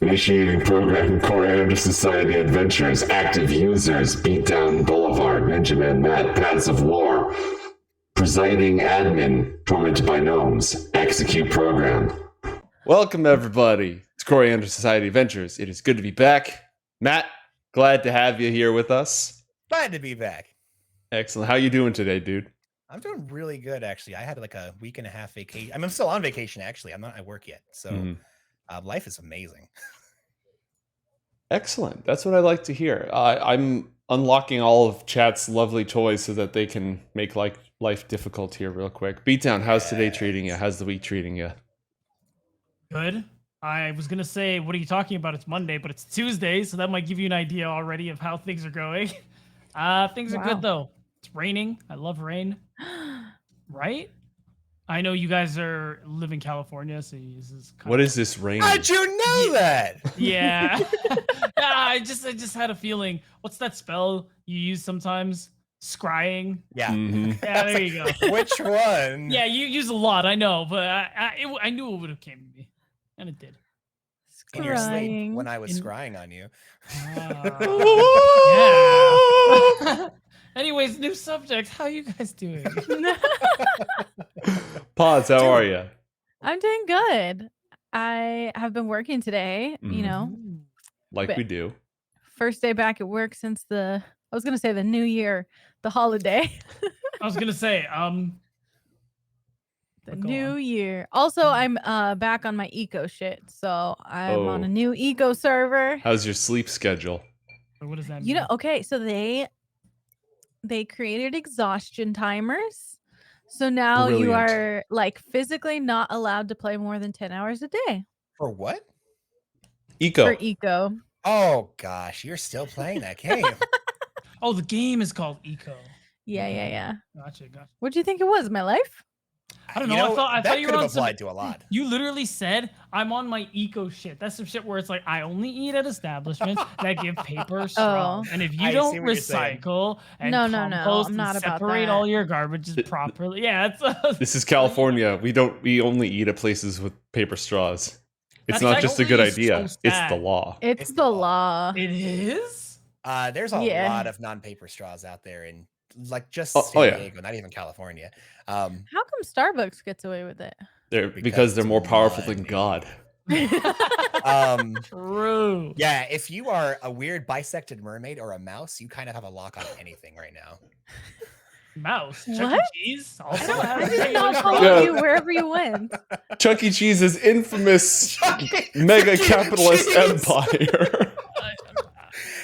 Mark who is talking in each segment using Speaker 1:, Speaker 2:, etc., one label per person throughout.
Speaker 1: Initiating program Coriander Society Adventures. Active users Beatdown Boulevard, Benjamin, Matt, Paths of War. Presiding admin, Tormented by Gnomes. Execute program.
Speaker 2: Welcome, everybody, to Coriander Society Adventures. It is good to be back. Matt, glad to have you here with us.
Speaker 3: Glad to be back.
Speaker 2: Excellent. How you doing today, dude?
Speaker 3: I'm doing really good, actually. I had like a week and a half vacation. I'm still on vacation, actually. I'm not at work yet. So life is amazing.
Speaker 2: Excellent. That's what I like to hear. I'm unlocking all of chat's lovely toys so that they can make life difficult here real quick. Beatdown, how's today treating you? How's the week treating you?
Speaker 4: Good. I was going to say, what are you talking about? It's Monday, but it's Tuesday, so that might give you an idea already of how things are going. Things are good, though. It's raining. I love rain. Right? I know you guys live in California, so this is
Speaker 2: what is this rain?
Speaker 3: How'd you know that?
Speaker 4: Yeah. I just had a feeling. What's that spell you use sometimes? Scrying.
Speaker 3: Yeah.
Speaker 2: Mm-hmm.
Speaker 4: Yeah, there you go.
Speaker 3: Which one?
Speaker 4: Yeah, you use a lot, I know, but I knew it would have came to me, and it did.
Speaker 3: In your sleep when I was scrying on you.
Speaker 4: Yeah. Anyways, new subject. How you guys doing?
Speaker 2: Pods, how are you?
Speaker 5: I'm doing good. I have been working today, you know.
Speaker 2: Like we do.
Speaker 5: First day back at work since I was going to say the new year, the holiday.
Speaker 4: I was going to say,
Speaker 5: the new year. Also, I'm back on my eco shit. So I'm on a new eco server.
Speaker 2: How's your sleep schedule?
Speaker 4: What does that mean?
Speaker 5: You know, okay, so they created exhaustion timers. So now you are like physically not allowed to play more than 10 hours a day.
Speaker 3: For what?
Speaker 2: Eco.
Speaker 5: For eco.
Speaker 3: Oh gosh, you're still playing that game.
Speaker 4: Oh, the game is called Eco.
Speaker 5: Yeah.
Speaker 4: Gotcha.
Speaker 5: What do you think it was? My life?
Speaker 4: I don't know. I thought you were
Speaker 3: could
Speaker 4: on
Speaker 3: have applied to a lot.
Speaker 4: You literally said, I'm on my eco shit. That's some shit where it's like, I only eat at establishments that give paper straws. And if you don't recycle and compost
Speaker 5: I'm not
Speaker 4: and
Speaker 5: about
Speaker 4: separate
Speaker 5: that.
Speaker 4: all your garbages properly. Yeah,
Speaker 2: This is California. We only eat at places with paper straws. It's not just a good idea. It's the law.
Speaker 5: It's the law.
Speaker 4: It is?
Speaker 3: There's a lot of non-paper straws out there in like just San Diego, not even California.
Speaker 5: How come Starbucks gets away with it?
Speaker 2: Because they're more powerful than God.
Speaker 4: True.
Speaker 3: Yeah, if you are a weird bisected mermaid or a mouse, you kind of have a lock on anything right now.
Speaker 4: Mouse.
Speaker 5: What?
Speaker 4: Chuck E. Cheese also
Speaker 5: I
Speaker 4: has
Speaker 5: did not follow you wherever you went.
Speaker 2: Chuck E. Cheese's infamous mega capitalist empire.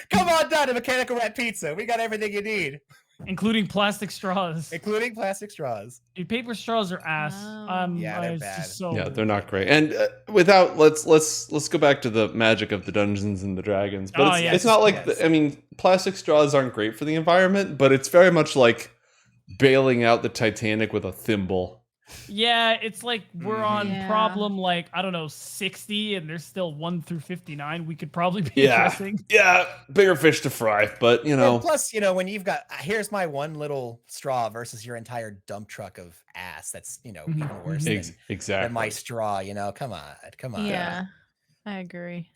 Speaker 3: Come on down to Mechanical Rat Pizza. We got everything you need.
Speaker 4: Including plastic straws.
Speaker 3: Including plastic straws.
Speaker 4: Dude, paper straws are ass.
Speaker 3: Yeah, they're bad.
Speaker 2: Yeah, they're not great. And let's go back to the magic of the Dungeons and the Dragons. But it's not like plastic straws aren't great for the environment, but it's very much like bailing out the Titanic with a thimble.
Speaker 4: Yeah, it's like we're on problem like, I don't know, 60 and there's still 1 through 59 we could probably be addressing.
Speaker 2: Yeah, bigger fish to fry, but you know.
Speaker 3: And plus, when you've got here's my one little straw versus your entire dump truck of ass, that's even worse than my straw, come on.
Speaker 5: Yeah, I agree.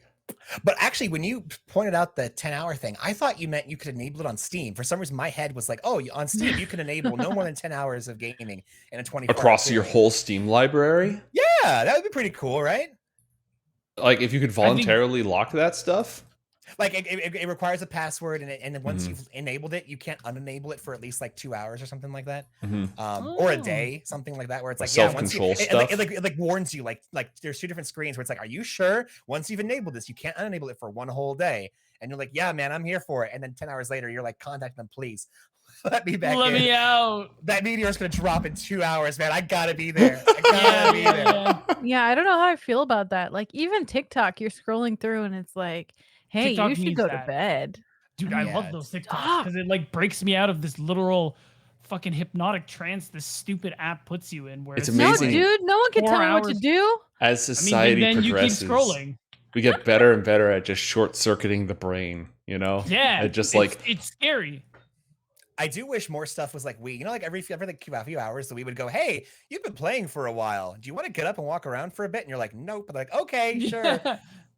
Speaker 3: But actually, when you pointed out the 10-hour thing, I thought you meant you could enable it on Steam. For some reason, my head was like, oh, on Steam, you can enable no more than 10 hours of gaming in a 24-hour
Speaker 2: across your whole Steam library?
Speaker 3: Yeah, that would be pretty cool, right?
Speaker 2: Like, if you could voluntarily lock that stuff?
Speaker 3: Like, it requires a password, and then once you've enabled it, you can't unenable it for at least like 2 hours or something like that. Or a day, something like that, where it's like,
Speaker 2: self-control stuff.
Speaker 3: It like warns you, like there's 2 different screens where it's like, are you sure? Once you've enabled this, you can't unenable it for 1 whole day. And you're like, yeah, man, I'm here for it. And then 10 hours later, you're like, contact them, please. Let me back in.
Speaker 4: Let me out.
Speaker 3: That meteor's going to drop in 2 hours, man. I got to be there.
Speaker 5: Yeah, I don't know how I feel about that. Like, even TikTok, you're scrolling through and it's like, hey,
Speaker 4: TikTok
Speaker 5: you should go to bed.
Speaker 4: Dude, I love those TikToks because it like breaks me out of this literal fucking hypnotic trance this stupid app puts you in. Where
Speaker 2: it's amazing.
Speaker 5: No, dude, no one can tell me what to do.
Speaker 2: As society progresses,
Speaker 4: you keep scrolling.
Speaker 2: We get better and better at just short-circuiting the brain,
Speaker 4: Yeah. It's scary.
Speaker 3: I do wish more stuff was like like every few hours that we would go, hey, you've been playing for a while. Do you want to get up and walk around for a bit? And you're like, nope. But like, okay, sure.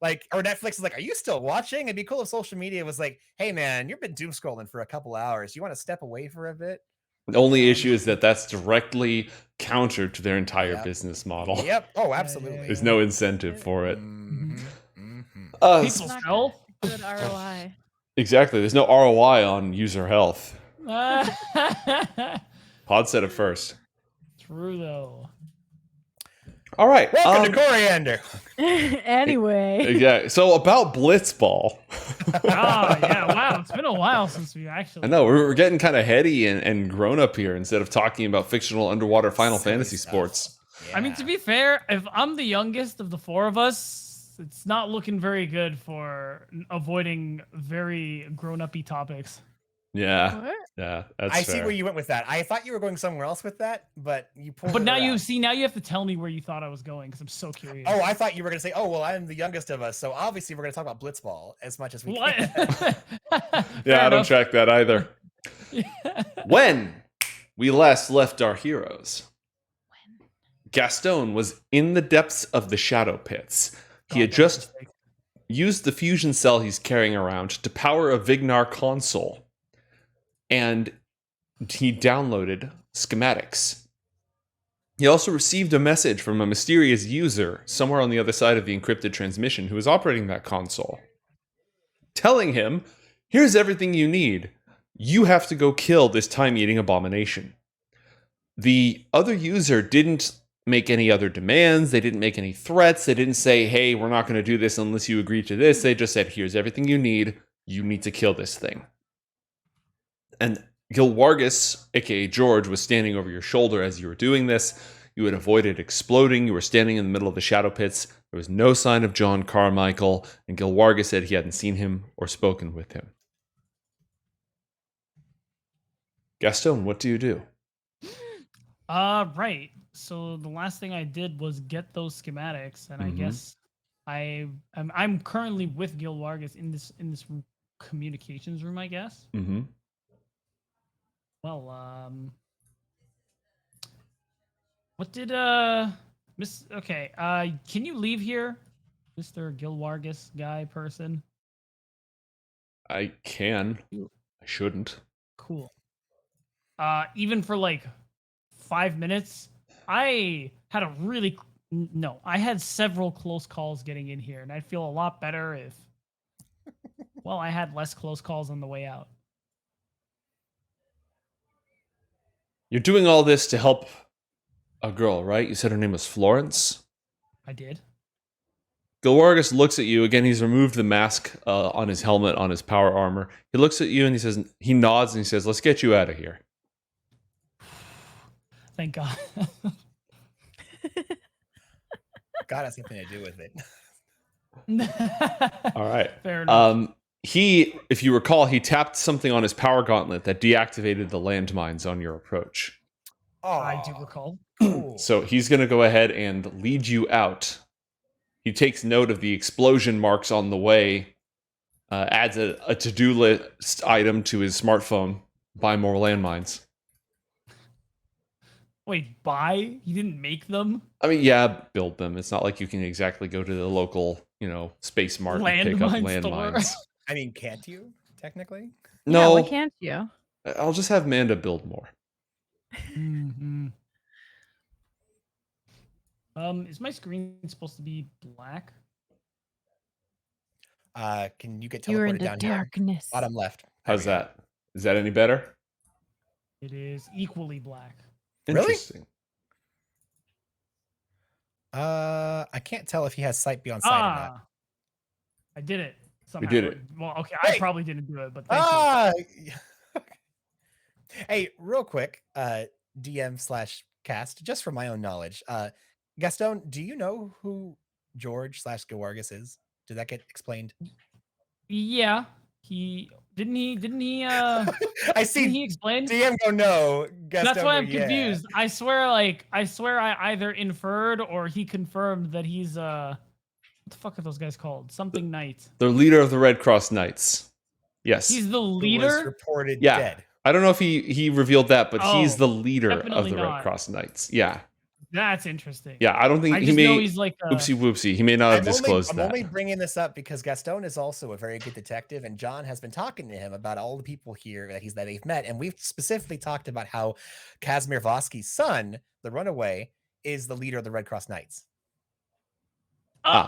Speaker 3: Like, or Netflix is like, are you still watching? It'd be cool if social media was like, hey man, you've been doom scrolling for a couple hours. You want to step away for a bit?
Speaker 2: The only issue is that that's directly counter to their entire business model.
Speaker 3: Yep. Oh, absolutely.
Speaker 2: There's no incentive for it.
Speaker 4: People sell?
Speaker 5: Good ROI.
Speaker 2: Exactly. There's no ROI on user health. Pod said it first.
Speaker 4: True though.
Speaker 2: All right.
Speaker 3: Welcome to Coriander.
Speaker 5: Anyway.
Speaker 2: Yeah. So about Blitzball.
Speaker 4: Oh yeah! Wow, it's been a while since we actually.
Speaker 2: I know we're getting kind of heady and grown up here instead of talking about fictional underwater Final Fantasy sports.
Speaker 4: Yeah. I mean, to be fair, if I'm the youngest of the four of us, it's not looking very good for avoiding very grown-up-y topics.
Speaker 2: Yeah. What? Yeah, that's
Speaker 3: I
Speaker 2: fair.
Speaker 3: see where you went with that. I thought you were going somewhere else with that, but you pulled
Speaker 4: But
Speaker 3: it
Speaker 4: now
Speaker 3: around.
Speaker 4: you see, now you have to tell me where you thought I was going because I'm so curious.
Speaker 3: Oh, I thought you were going to say, oh, well, I'm the youngest of us, so obviously we're going to talk about Blitzball as much as we can.
Speaker 2: Yeah, I don't track that either. When we last left our heroes, Gastone was in the depths of the Shadow Pits. He had just used the fusion cell he's carrying around to power a Vignar console. And he downloaded schematics. He also received a message from a mysterious user somewhere on the other side of the encrypted transmission who was operating that console, telling him, here's everything you need. You have to go kill this time-eating abomination. The other user didn't make any other demands. They didn't make any threats. They didn't say, hey, we're not going to do this unless you agree to this. They just said, here's everything you need. You need to kill this thing. And Gilwargus, aka George, was standing over your shoulder as you were doing this. You had avoided exploding. You were standing in the middle of the Shadow Pits. There was no sign of John Carmichael, and Gilwargus said he hadn't seen him or spoken with him. Gastone, what do you do?
Speaker 4: Right. So the last thing I did was get those schematics, and I guess I'm currently with Gilwargus in this communications room, I guess.
Speaker 2: Mm-hmm.
Speaker 4: Well, what did Miss? Okay, can you leave here, Mr. Gilwargus guy person?
Speaker 2: I can. I shouldn't.
Speaker 4: Cool. Even for like 5 minutes, I had I had several close calls getting in here, and I'd feel a lot better if, well, I had less close calls on the way out.
Speaker 2: You're doing all this to help a girl, right? You said her name was Florence?
Speaker 4: I did.
Speaker 2: Gilwargus looks at you. Again, he's removed the mask on his helmet, on his power armor. He looks at you and he nods and he says, let's get you out of here.
Speaker 4: Thank God.
Speaker 3: God has something to do with it.
Speaker 2: All right.
Speaker 4: Fair enough.
Speaker 2: If you recall, he tapped something on his power gauntlet that deactivated the landmines on your approach.
Speaker 3: Oh,
Speaker 4: I do recall.
Speaker 3: Cool.
Speaker 2: So he's going to go ahead and lead you out. He takes note of the explosion marks on the way, adds a to-do list item to his smartphone, buy more landmines.
Speaker 4: Wait, buy? He didn't make them?
Speaker 2: I mean, yeah, build them. It's not like you can exactly go to the local, Space Mart and pick up landmines.
Speaker 3: I mean, can't you, technically?
Speaker 2: No.
Speaker 5: Yeah, why can't you?
Speaker 2: I'll just have Manda build more.
Speaker 4: Mm-hmm. Is my screen supposed to be black?
Speaker 3: Can you get
Speaker 5: You're in
Speaker 3: teleported
Speaker 5: the
Speaker 3: down
Speaker 5: darkness.
Speaker 3: here? Bottom left.
Speaker 2: How's that? Is that any better?
Speaker 4: It is equally black.
Speaker 2: Interesting.
Speaker 3: Really? I can't tell if he has sight beyond sight or not.
Speaker 4: I did it. Somehow.
Speaker 2: We did it.
Speaker 4: Well, okay,
Speaker 3: Hey!
Speaker 4: I probably didn't do it, but thank you.
Speaker 3: Hey, real quick, DM/cast, just for my own knowledge. Gastone, do you know who George/Gilwargus is? Did that get explained?
Speaker 4: Yeah, he didn't.
Speaker 3: I see.
Speaker 4: He explained.
Speaker 3: DM go no. Gastone
Speaker 4: That's why I'm
Speaker 3: yeah.
Speaker 4: confused. I swear I either inferred or he confirmed that he's what the fuck are those guys called? Something Knight.
Speaker 2: The leader of the Red Cross Knights. Yes.
Speaker 4: He's the
Speaker 3: Who was
Speaker 4: leader.
Speaker 3: reported
Speaker 2: Yeah.
Speaker 3: dead.
Speaker 2: I don't know if he revealed that, but he's the leader of
Speaker 4: definitely
Speaker 2: the
Speaker 4: not.
Speaker 2: Red Cross Knights. Yeah.
Speaker 4: That's interesting.
Speaker 2: Yeah, I don't think
Speaker 4: he may. He's like
Speaker 2: oopsie whoopsie. He may not have disclosed that.
Speaker 3: I'm only bringing this up because Gastone is also a very good detective, and John has been talking to him about all the people here that they've met, and we've specifically talked about how Casimir Vosky's son, the runaway, is the leader of the Red Cross Knights.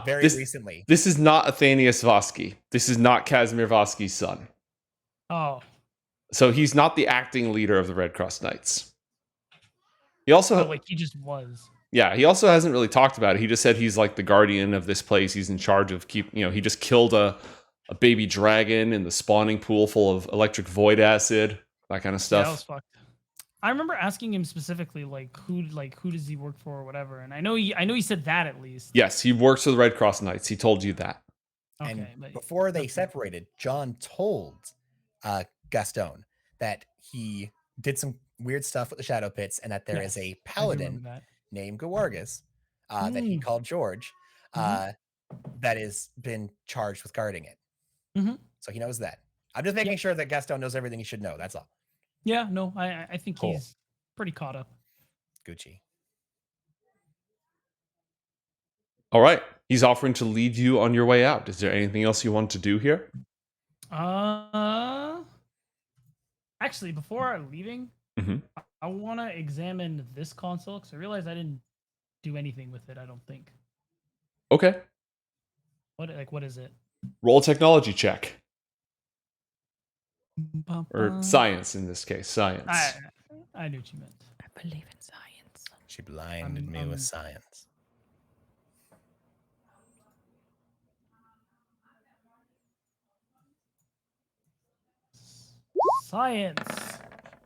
Speaker 3: Very recently.
Speaker 2: This is not Athenius Vosky. This is not Casimir Vosky's son.
Speaker 4: Oh.
Speaker 2: So he's not the acting leader of the Red Cross Knights. He also
Speaker 4: he just was.
Speaker 2: Yeah, he also hasn't really talked about it. He just said he's like the guardian of this place. He's in charge of he just killed a baby dragon in the spawning pool full of electric void acid, that kind of stuff.
Speaker 4: Yeah, that was fucked. I remember asking him specifically, who does he work for or whatever, and I know he said that at least.
Speaker 2: Yes, he works for the Red Cross Knights. He told you that.
Speaker 3: Okay, and before they separated, John told Gastone that he did some weird stuff with the Shadow Pits, and that there is a paladin named Gawargas that he called George that has been charged with guarding it.
Speaker 4: Mm-hmm.
Speaker 3: So he knows that. I'm just making sure that Gastone knows everything he should know. That's all.
Speaker 4: Yeah, no, I think he's pretty caught up.
Speaker 3: Gucci.
Speaker 2: All right. He's offering to lead you on your way out. Is there anything else you want to do here?
Speaker 4: Actually, before I'm leaving, I want to examine this console because I realized I didn't do anything with it. I don't think.
Speaker 2: Okay.
Speaker 4: What is it?
Speaker 2: Roll a technology check. Or science in this case. Science.
Speaker 4: I knew what you meant.
Speaker 5: I believe in science.
Speaker 3: She blinded me with science.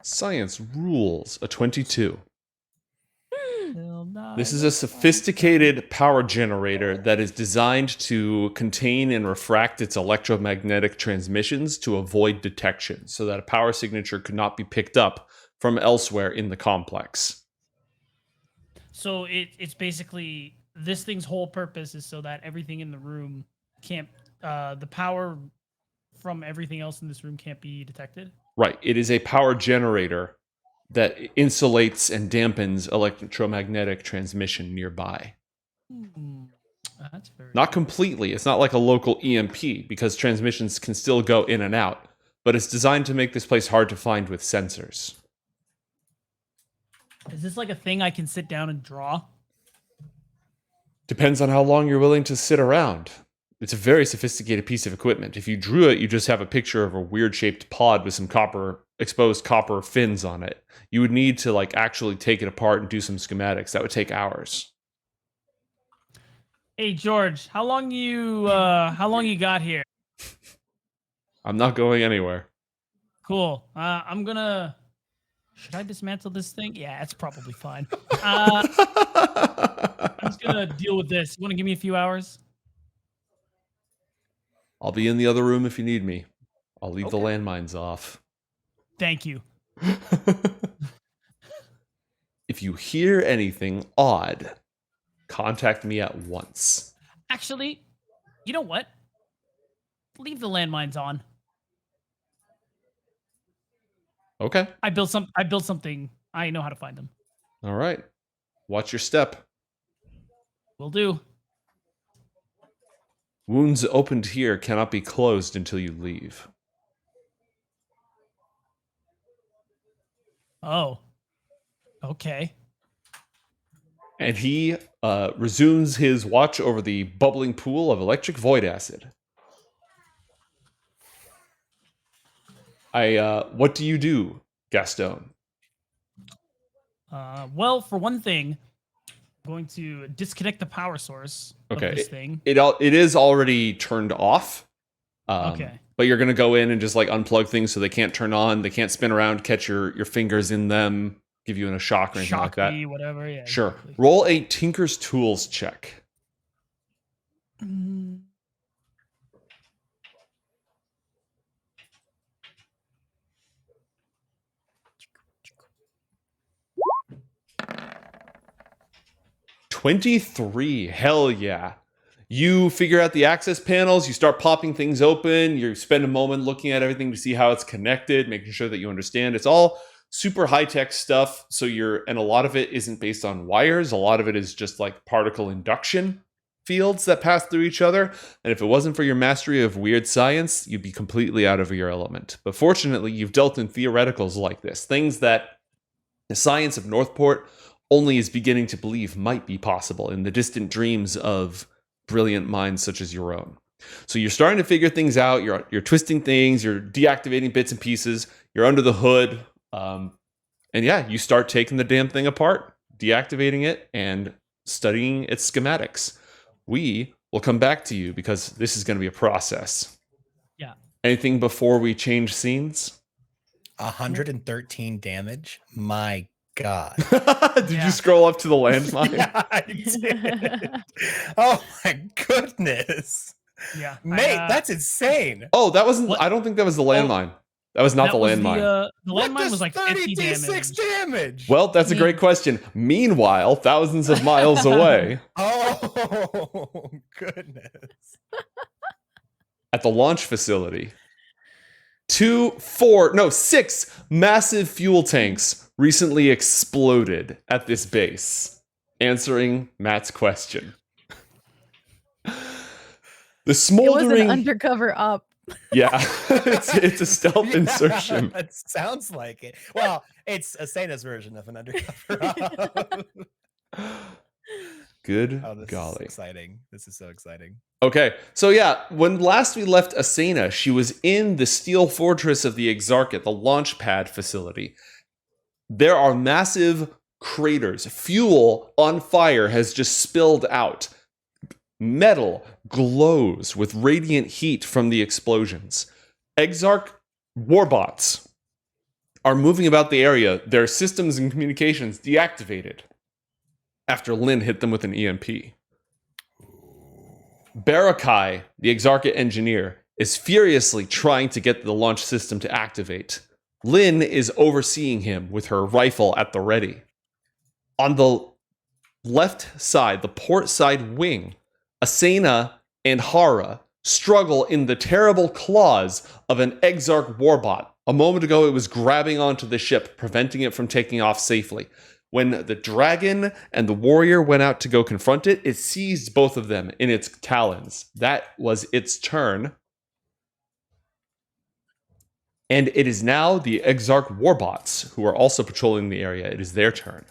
Speaker 2: Science rules a 22. This is a sophisticated power generator that is designed to contain and refract its electromagnetic transmissions to avoid detection, so that a power signature could not be picked up from elsewhere in the complex.
Speaker 4: So it's basically, this thing's whole purpose is so that everything in the room can't, the power from everything else in this room can't be detected?
Speaker 2: Right. It is a power generator that insulates and dampens electromagnetic transmission nearby.
Speaker 4: That's very
Speaker 2: not completely. It's not like a local EMP, because transmissions can still go in and out, but it's designed to make this place hard to find with sensors.
Speaker 4: Is this like a thing I can sit down and draw?
Speaker 2: Depends on how long you're willing to sit around. It's a very sophisticated piece of equipment. If you drew it, you just have a picture of a weird-shaped pod with some exposed copper fins on it. You would need to actually take it apart and do some schematics. That would take hours.
Speaker 4: Hey George, how long you got here?
Speaker 2: I'm not going anywhere.
Speaker 4: Cool. Should I dismantle this thing? Yeah, it's probably fine. I'm just gonna deal with this. You want to give me a few hours?
Speaker 2: I'll be in the other room if you need me. I'll leave the landmines off.
Speaker 4: Thank you.
Speaker 2: If you hear anything odd, contact me at once.
Speaker 4: Actually, you know what? Leave the landmines on.
Speaker 2: Okay.
Speaker 4: I built something. I know how to find them.
Speaker 2: All right. Watch your step.
Speaker 4: Will do.
Speaker 2: Wounds opened here cannot be closed until you leave.
Speaker 4: Oh. Okay.
Speaker 2: And he resumes his watch over the bubbling pool of electric void acid. What do you do, Gastone?
Speaker 4: Well, for one thing, I'm going to disconnect the power source of this thing.
Speaker 2: It is already turned off.
Speaker 4: Okay.
Speaker 2: But you're going to go in and just unplug things so they can't turn on. They can't spin around, catch your fingers in them, give you a shock or anything like that.
Speaker 4: Shock me, whatever, yeah.
Speaker 2: Sure.
Speaker 4: Exactly.
Speaker 2: Roll a Tinker's Tools check.
Speaker 4: Mm.
Speaker 2: 23. Hell yeah. You figure out the access panels, you start popping things open, you spend a moment looking at everything to see how it's connected, making sure that you understand. It's all super high-tech stuff. And a lot of it isn't based on wires. A lot of it is just like particle induction fields that pass through each other. And if it wasn't for your mastery of weird science, you'd be completely out of your element. But fortunately, you've dealt in theoreticals like this, things that the science of Northport only is beginning to believe might be possible in the distant dreams of brilliant minds such as your own. So you're starting to figure things out. You're twisting things. You're deactivating bits and pieces. You're under the hood. And yeah, you start taking the damn thing apart, deactivating it, and studying its schematics. We will come back to you because this is going to be a process.
Speaker 4: Yeah.
Speaker 2: Anything before we change scenes?
Speaker 3: 113 damage? My God.
Speaker 2: Did you scroll up to the landmine?
Speaker 3: Yeah, I did. Oh my goodness.
Speaker 4: Yeah.
Speaker 3: Mate, that's insane.
Speaker 2: Oh, that wasn't. I don't think that was the landmine. That was not the landmine.
Speaker 4: The landmine was like 50
Speaker 3: damage.
Speaker 2: Well, that's a great question. Meanwhile, thousands of miles away.
Speaker 3: Oh, goodness.
Speaker 2: At the launch facility, 6 massive fuel tanks recently exploded at this base, answering Matt's question. The smoldering...
Speaker 5: It was an undercover op.
Speaker 2: Yeah, it's a stealth insertion.
Speaker 3: It sounds like it. Well, it's Asena's version of an undercover op.
Speaker 2: Good
Speaker 3: this
Speaker 2: golly.
Speaker 3: Is exciting. This is so exciting.
Speaker 2: Okay, so yeah, when last we left Asena, she was in the steel fortress of the Exarchate, the launch pad facility. There are massive craters. Fuel on fire has just spilled out. Metal glows with radiant heat from the explosions. Exarch warbots are moving about the area, their systems and communications deactivated after Linn hit them with an EMP. Barakai, the Exarchate engineer, is furiously trying to get the launch system to activate. Linn is overseeing him with her rifle at the ready. On the left side, the port side wing, Asena and Haura struggle in the terrible claws of an Exarch warbot. A moment ago, it was grabbing onto the ship, preventing it from taking off safely. When the dragon and the warrior went out to go confront it, it seized both of them in its talons. That was its turn. And it is now the Exarch warbots who are also patrolling the area. It is their turn.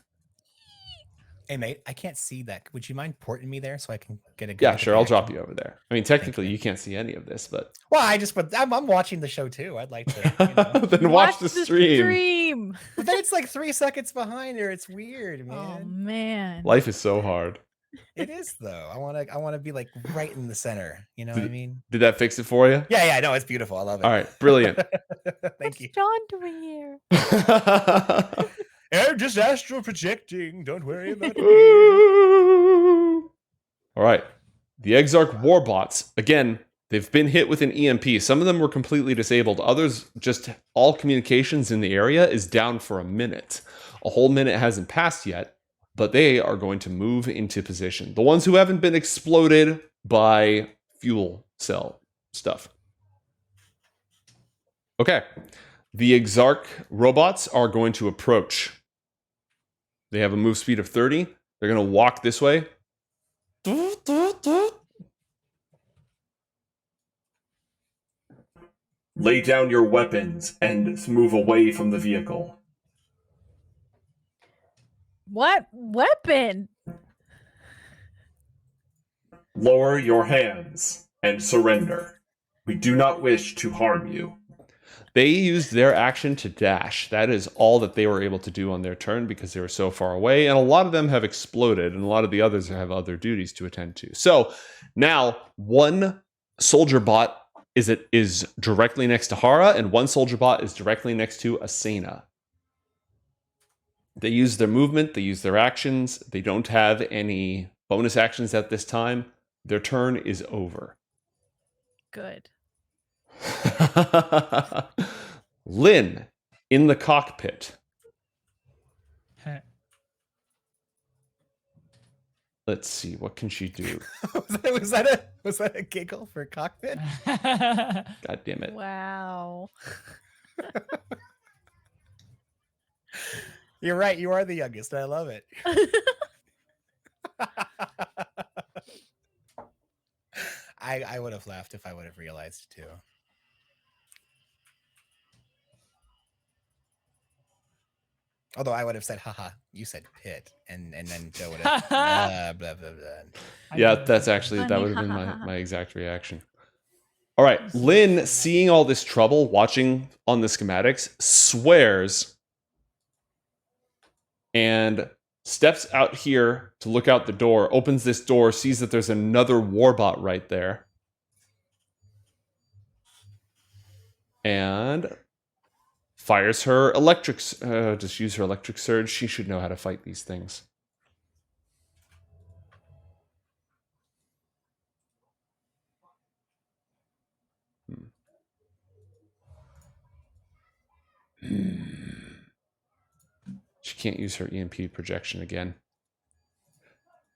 Speaker 3: Hey, mate, I can't see that. Would you mind porting me there so I can get a good...
Speaker 2: Yeah, sure. I'll drop you over there. I mean, technically, you can't see any of this, but...
Speaker 3: Well, I'm watching the show, too. I'd like to,
Speaker 2: Then watch the stream.
Speaker 3: But then it's like 3 seconds behind her. It's weird, man.
Speaker 5: Oh, man.
Speaker 2: Life is so hard.
Speaker 3: It is, though. I want to be, like, right in the center. You know what I mean?
Speaker 2: Did that fix it for you?
Speaker 3: Yeah, no, it's beautiful. I love it.
Speaker 2: All right, brilliant.
Speaker 3: Thank you.
Speaker 5: John doing here?
Speaker 3: I'm just astral projecting. Don't worry about it.
Speaker 2: All right. The Exarch warbots, again, they've been hit with an EMP. Some of them were completely disabled. Others, just all communications in the area is down for a minute. A whole minute hasn't passed yet, but they are going to move into position. The ones who haven't been exploded by fuel cell stuff. Okay. The Exarch robots are going to approach. They have a move speed of 30. They're going to walk this way. Lay down your weapons and move away from the vehicle.
Speaker 5: What weapon?
Speaker 2: Lower your hands and surrender. We do not wish to harm you. They used their action to dash. That is all that they were able to do on their turn because they were so far away. And a lot of them have exploded, and a lot of the others have other duties to attend to. So now one soldier bot is directly next to Haura, and one soldier bot is directly next to Asena. They use their movement. They use their actions. They don't have any bonus actions at this time. Their turn is over.
Speaker 5: Good.
Speaker 2: Linn in the cockpit. Let's see, what can she do?
Speaker 3: was that a giggle for cockpit?
Speaker 2: God damn it.
Speaker 5: Wow.
Speaker 3: You're right. You are the youngest. I love it. I would have laughed if I would have realized too. Although I would have said, haha, you said pit. And then Joe would have blah, blah, blah, blah.
Speaker 2: Yeah, that's actually, that would have been my exact reaction. All right, Lynn, seeing all this trouble, watching on the schematics, swears and steps out here to look out the door, opens this door, sees that there's another warbot right there. And fires her electric, just use her electric surge. She should know how to fight these things. She can't use her EMP projection again.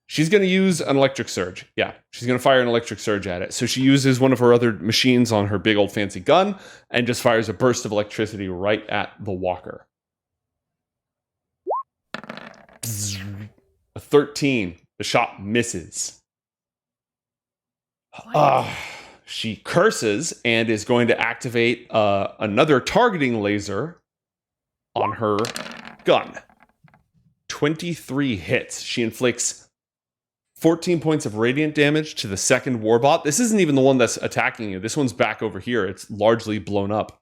Speaker 2: She's going to use an electric surge. Yeah, she's going to fire an electric surge at it. So she uses one of her other machines on her big old fancy gun and just fires a burst of electricity right at the walker. A 13. The shot misses. She curses and is going to activate another targeting laser on her gun. 23 hits. She inflicts 14 points of radiant damage to the second warbot. This isn't even the one that's attacking you. This one's back over here. It's largely blown up.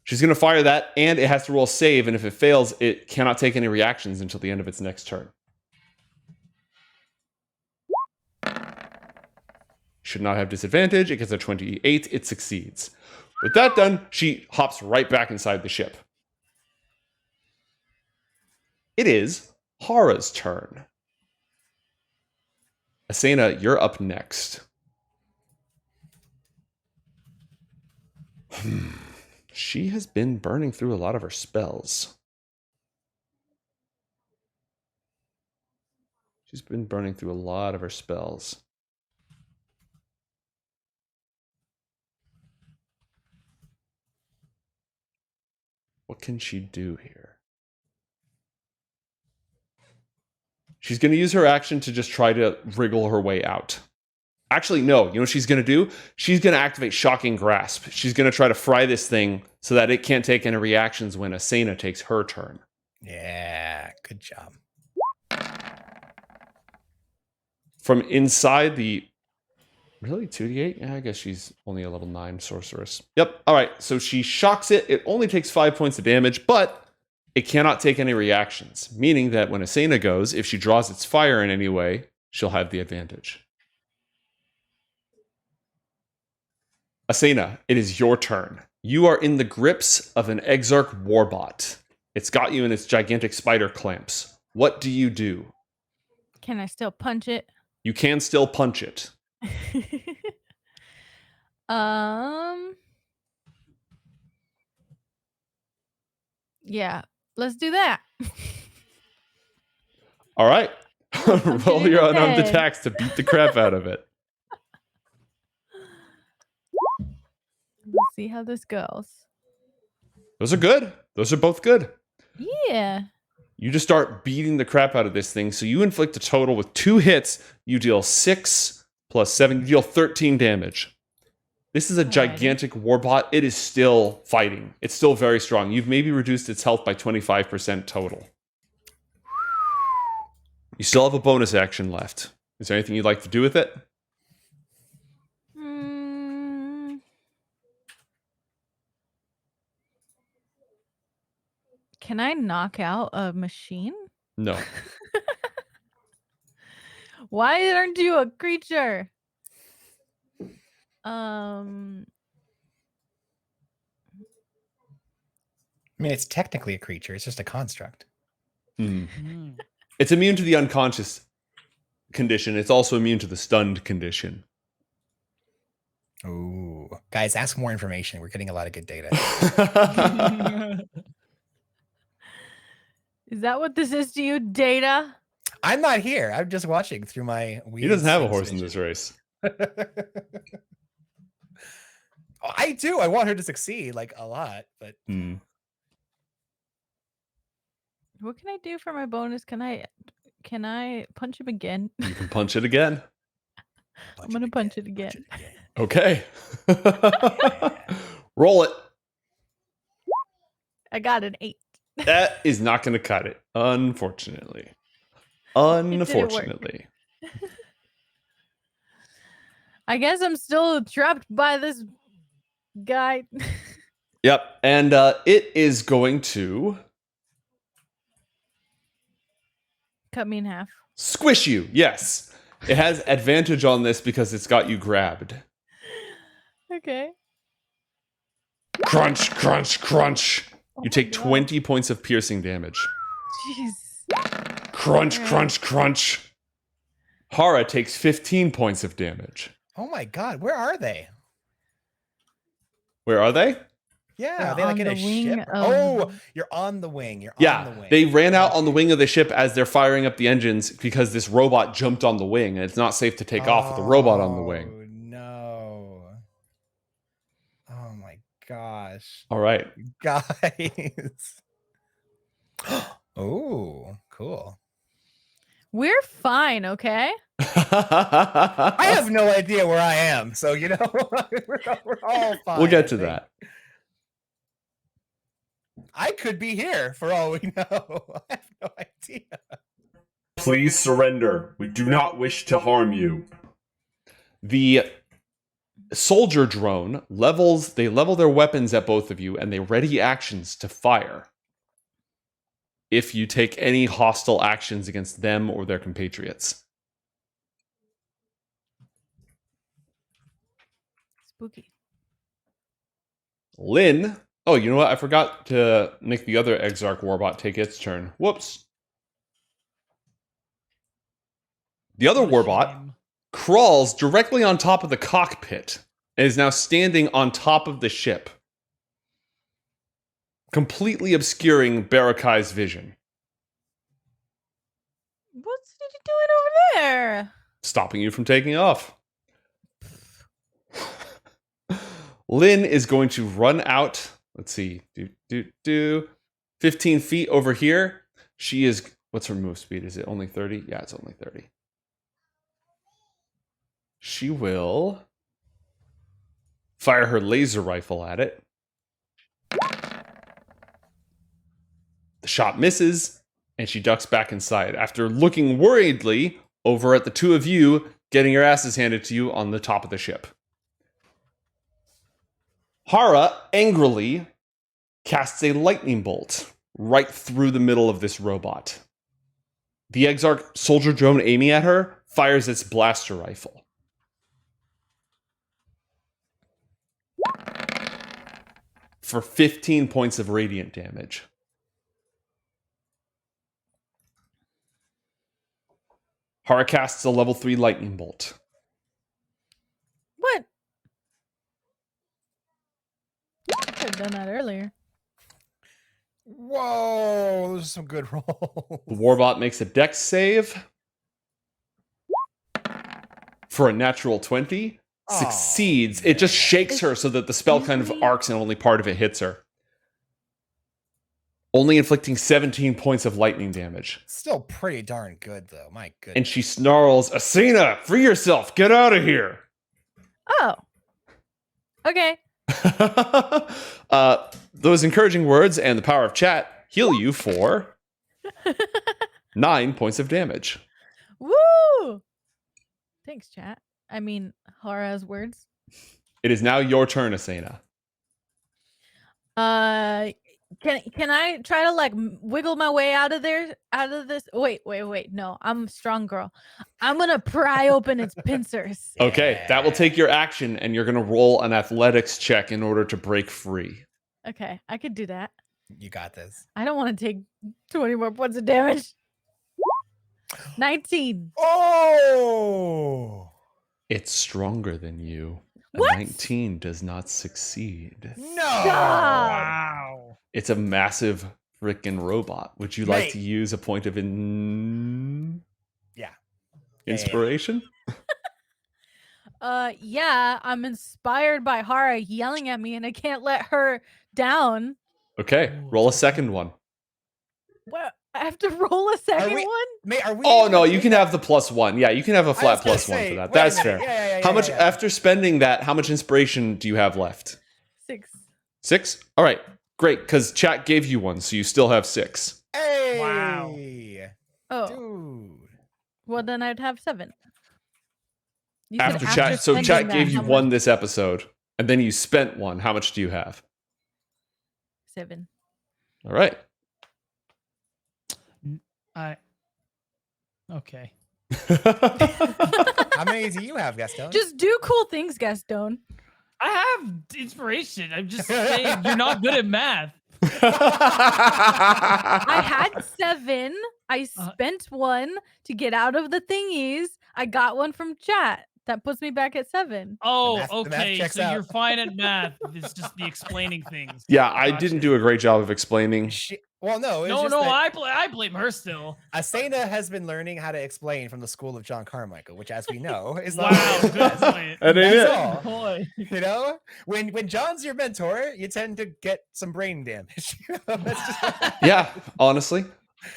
Speaker 2: She's going to fire that, and it has to roll save, and if it fails, it cannot take any reactions until the end of its next turn. Should not have disadvantage. It gets a 28. It succeeds. With that done, she hops right back inside the ship. It is Haura's turn. Asena, you're up next. She has been burning through a lot of her spells. She's been burning through a lot of her spells. What can she do here? She's going to use her action to just try to wriggle her way out. Actually, no. You know what she's going to do? She's going to activate Shocking Grasp. She's going to try to fry this thing so that it can't take any reactions when Asena takes her turn.
Speaker 3: Yeah, good job.
Speaker 2: From inside the... Really? 2d8? Yeah, I guess she's only a level 9 sorceress. Yep. All right. So she shocks it. It only takes 5 points of damage, but it cannot take any reactions, meaning that when Asena goes, if she draws its fire in any way, she'll have the advantage. Asena, it is your turn. You are in the grips of an Exarch warbot. It's got you in its gigantic spider clamps. What do you do?
Speaker 5: Can I still punch it?
Speaker 2: You can still punch it.
Speaker 5: Yeah, let's do that.
Speaker 2: All right. Roll your unarmed attacks to beat the crap out of it.
Speaker 5: Let's see how this goes.
Speaker 2: Those are good. Those are both good.
Speaker 5: Yeah.
Speaker 2: You just start beating the crap out of this thing. So you inflict a total with 2 hits. You deal 6 plus 7. You deal 13 damage. This is a gigantic warbot. It is still fighting. It's still very strong. You've maybe reduced its health by 25% total. You still have a bonus action left. Is there anything you'd like to do with it?
Speaker 5: Can I knock out a machine?
Speaker 2: No.
Speaker 5: Why aren't you a creature? I
Speaker 3: mean, it's technically a creature. It's just a construct.
Speaker 2: It's immune to the unconscious condition. It's also immune to the stunned condition.
Speaker 3: Ooh. Guys, ask more information. We're getting a lot of good data.
Speaker 5: Is that what this is to you, data?
Speaker 3: I'm not here. I'm just watching through my weird...
Speaker 2: He doesn't have a horse in this race.
Speaker 3: I do. I want her to succeed, like, a lot, but...
Speaker 5: What can I do for my bonus? Can I punch him again?
Speaker 2: You can punch it again.
Speaker 5: I'm gonna punch it again.
Speaker 2: Okay. Roll it.
Speaker 5: I got an 8.
Speaker 2: That is not going to cut it, unfortunately.
Speaker 5: I guess I'm still trapped by this guy.
Speaker 2: Yep, and it is going to
Speaker 5: cut me in half.
Speaker 2: Squish you, yes. It has advantage on this because it's got you grabbed.
Speaker 5: Okay.
Speaker 2: Crunch, crunch, crunch. You take 20 points of piercing damage.
Speaker 5: Jeez.
Speaker 2: Crunch, crunch, crunch. Haura takes 15 points of damage.
Speaker 3: Oh my god, where are they?
Speaker 2: Where are they?
Speaker 3: Yeah, are they like in a ship? Oh, you're on the wing. You're on the wing.
Speaker 2: They ran out on the wing of the ship as they're firing up the engines because this robot jumped on the wing, and it's not safe to take off with a robot on the wing.
Speaker 3: Oh no. Oh my gosh.
Speaker 2: All right.
Speaker 3: Guys. Oh, cool.
Speaker 5: We're fine, okay?
Speaker 3: I have no idea where I am, so you know we're all fine.
Speaker 2: We'll get to that.
Speaker 3: I could be here for all we know. I have no idea.
Speaker 1: Please surrender. We do not wish to harm you.
Speaker 2: The soldier drone level their weapons at both of you, and they ready actions to fire if you take any hostile actions against them or their compatriots.
Speaker 5: Spooky.
Speaker 2: Linn. Oh, you know what? I forgot to make the other Exarch Warbot take its turn. Whoops. The other Warbot crawls directly on top of the cockpit and is now standing on top of the ship, completely obscuring Barakai's vision.
Speaker 5: What's he doing over there?
Speaker 2: Stopping you from taking off. Linn is going to run out. Let's see. 15 feet over here. She is... What's her move speed? Is it only 30? Yeah, it's only 30. She will fire her laser rifle at it. The shot misses, and she ducks back inside after looking worriedly over at the two of you getting your asses handed to you on the top of the ship. Haura angrily casts a lightning bolt right through the middle of this robot. The Exarch soldier drone aiming at her fires its blaster rifle. For 15 points of radiant damage. Haura casts a level 3 lightning bolt.
Speaker 5: What? I could have done that earlier.
Speaker 3: Whoa, those are some good rolls.
Speaker 2: The Warbot makes a dex save for a natural 20. Succeeds. It just shakes her so that the spell kind of arcs and only part of it hits her. Only inflicting 17 points of lightning damage.
Speaker 3: Still pretty darn good, though. My goodness.
Speaker 2: And she snarls, Asena, free yourself. Get out of here.
Speaker 5: Oh. Okay.
Speaker 2: Those encouraging words and the power of chat heal you for 9 points of damage.
Speaker 5: Woo! Thanks, chat. I mean, Haura's words.
Speaker 2: It is now your turn, Asena.
Speaker 5: Can I try to like wiggle my way out of there? Out of this? Wait. No, I'm a strong girl. I'm gonna pry open its pincers.
Speaker 2: Okay, that will take your action, and you're gonna roll an athletics check in order to break free.
Speaker 5: Okay, I could do that.
Speaker 3: You got this.
Speaker 5: I don't want to take 20 more points of damage. 19.
Speaker 3: Oh!
Speaker 2: It's stronger than you.
Speaker 5: What?
Speaker 2: A 19 does not succeed.
Speaker 3: No!
Speaker 4: Wow.
Speaker 2: It's a massive freaking robot. Would you like to use a point of inspiration?
Speaker 5: Yeah, I'm inspired by Haura yelling at me and I can't let her down.
Speaker 2: Okay, roll a second one.
Speaker 5: I have to roll a second one?
Speaker 3: Are we
Speaker 2: oh no, you can have the +1. Yeah, you can have a flat +1 for that. That's fair.
Speaker 3: Yeah,
Speaker 2: how much after spending that? How much inspiration do you have left?
Speaker 5: 6.
Speaker 2: 6? All right, great. Because chat gave you 1, so you still have 6.
Speaker 3: Hey!
Speaker 4: Wow.
Speaker 5: Oh.
Speaker 3: Dude.
Speaker 5: Well, then I'd have 7.
Speaker 2: After chat, so chat gave you 1 this episode, and then you spent 1. How much do you have?
Speaker 5: 7.
Speaker 2: All right.
Speaker 4: Okay.
Speaker 3: How many do you have, Gastone?
Speaker 5: Just do cool things, Gastone.
Speaker 4: I have inspiration. I'm just saying you're not good at math.
Speaker 5: I had 7. I spent 1 to get out of the thingies. I got 1 from chat. That puts me back at 7.
Speaker 4: Oh,
Speaker 3: the math
Speaker 4: okay.
Speaker 3: checks
Speaker 4: So
Speaker 3: out.
Speaker 4: you're fine at math. It's just the explaining things.
Speaker 2: Yeah, I didn't do a great job of explaining.
Speaker 3: Well, no.
Speaker 4: I blame her still.
Speaker 3: Asena has been learning how to explain from the school of John Carmichael, which, as we know, is
Speaker 4: Wow,
Speaker 3: not
Speaker 4: good point.
Speaker 2: That ain't
Speaker 3: That's
Speaker 2: it.
Speaker 3: all.
Speaker 4: Boy.
Speaker 3: You know, when John's your mentor, you tend to get some brain damage.
Speaker 2: Yeah, honestly.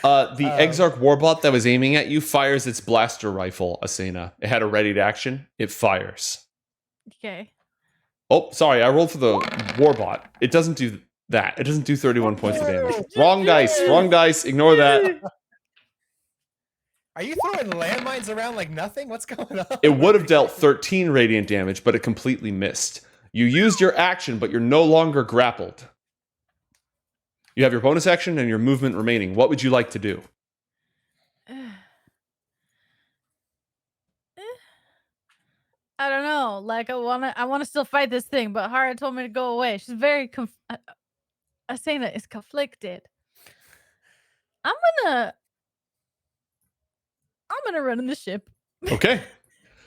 Speaker 2: The Exarch Warbot that was aiming at you fires its blaster rifle, Asena. It had a ready to action. It fires.
Speaker 5: Okay.
Speaker 2: Oh, sorry. I rolled for the Warbot. It doesn't do that. It doesn't do 31 points of damage. Wrong dice. Wrong dice. Ignore that.
Speaker 3: Are you throwing landmines around like nothing? What's going on?
Speaker 2: It would have dealt 13 radiant damage, but it completely missed. You used your action, but you're no longer grappled. You have your bonus action and your movement remaining. What would you like to do?
Speaker 5: I don't know. Like I wanna still fight this thing, but Haura told me to go away. She's very Asena is conflicted. I'm gonna run in the ship.
Speaker 2: Okay.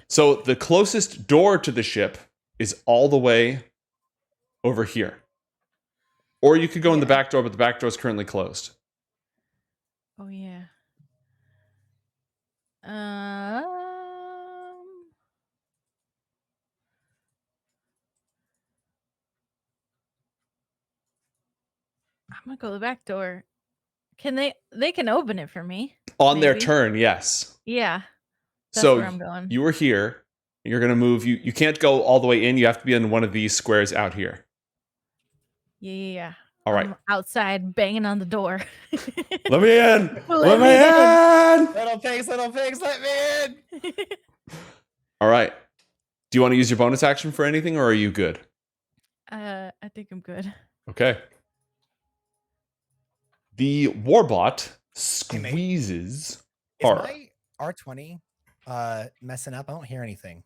Speaker 2: So the closest door to the ship is all the way over here. Or you could go in the back door, but the back door is currently closed.
Speaker 5: Oh yeah. I'm gonna go to the back door. Can they can open it for me.
Speaker 2: On their turn, yes.
Speaker 5: Yeah. That's
Speaker 2: So
Speaker 5: where I'm going.
Speaker 2: you were here. You're gonna move. You can't go all the way in. You have to be in one of these squares out here.
Speaker 5: Yeah.
Speaker 2: All right.
Speaker 5: I'm outside banging on the door.
Speaker 2: Let me in.
Speaker 5: Let
Speaker 2: me in.
Speaker 3: Little pigs, let me in.
Speaker 2: All right. Do you want to use your bonus action for anything, or are you good?
Speaker 5: I think I'm good.
Speaker 2: Okay. The Warbot squeezes.
Speaker 3: Is my R20 messing up? I don't hear anything.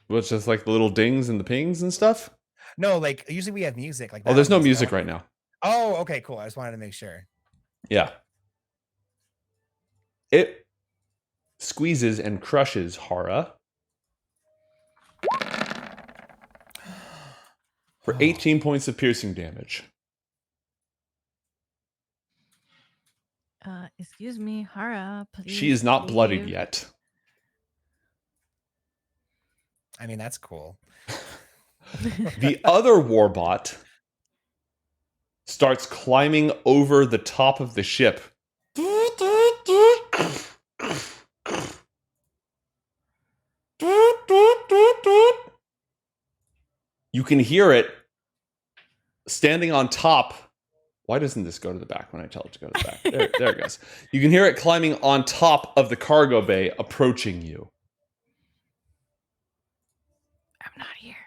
Speaker 2: What's just like the little dings and the pings and stuff?
Speaker 3: No, like usually we have music like that.
Speaker 2: Oh, there's no music right now.
Speaker 3: Oh, okay, cool. I just wanted to make sure.
Speaker 2: Yeah. It squeezes and crushes Haura for 18 points of piercing damage.
Speaker 5: Excuse me, Haura, please.
Speaker 2: She is not bloodied yet.
Speaker 3: I mean, that's cool.
Speaker 2: The other Warbot starts climbing over the top of the ship. You can hear it standing on top. Why doesn't this go to the back when I tell it to go to the back? There it goes. You can hear it climbing on top of the cargo bay, approaching you.
Speaker 5: I'm not here.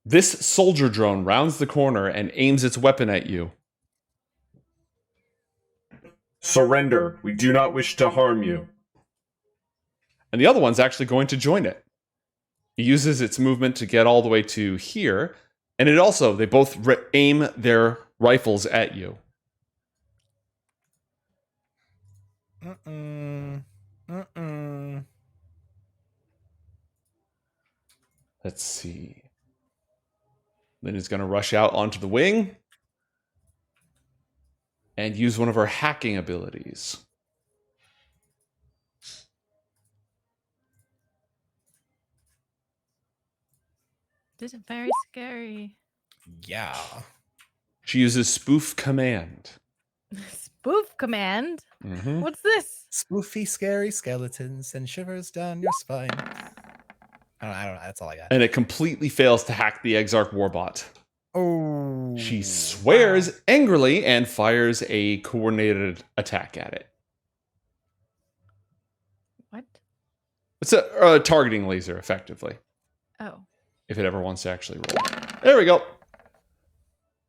Speaker 2: This soldier drone rounds the corner and aims its weapon at you.
Speaker 1: Surrender. We do not wish to harm you.
Speaker 2: And the other one's actually going to join it. It uses its movement to get all the way to here. And they both aim their rifles at you. Let's see. Linn is going to rush out onto the wing and use one of her hacking abilities.
Speaker 5: This is very scary.
Speaker 3: Yeah.
Speaker 2: She uses Spoof Command.
Speaker 5: Spoof Command?
Speaker 2: Mm-hmm.
Speaker 5: What's this?
Speaker 3: Spoofy, scary skeletons and shivers down your spine. I don't know. That's all I got.
Speaker 2: And it completely fails to hack the Exarch Warbot.
Speaker 3: Oh.
Speaker 2: She swears angrily and fires a coordinated attack at it.
Speaker 5: What?
Speaker 2: It's a targeting laser, effectively.
Speaker 5: Oh.
Speaker 2: If it ever wants to actually roll. There we go.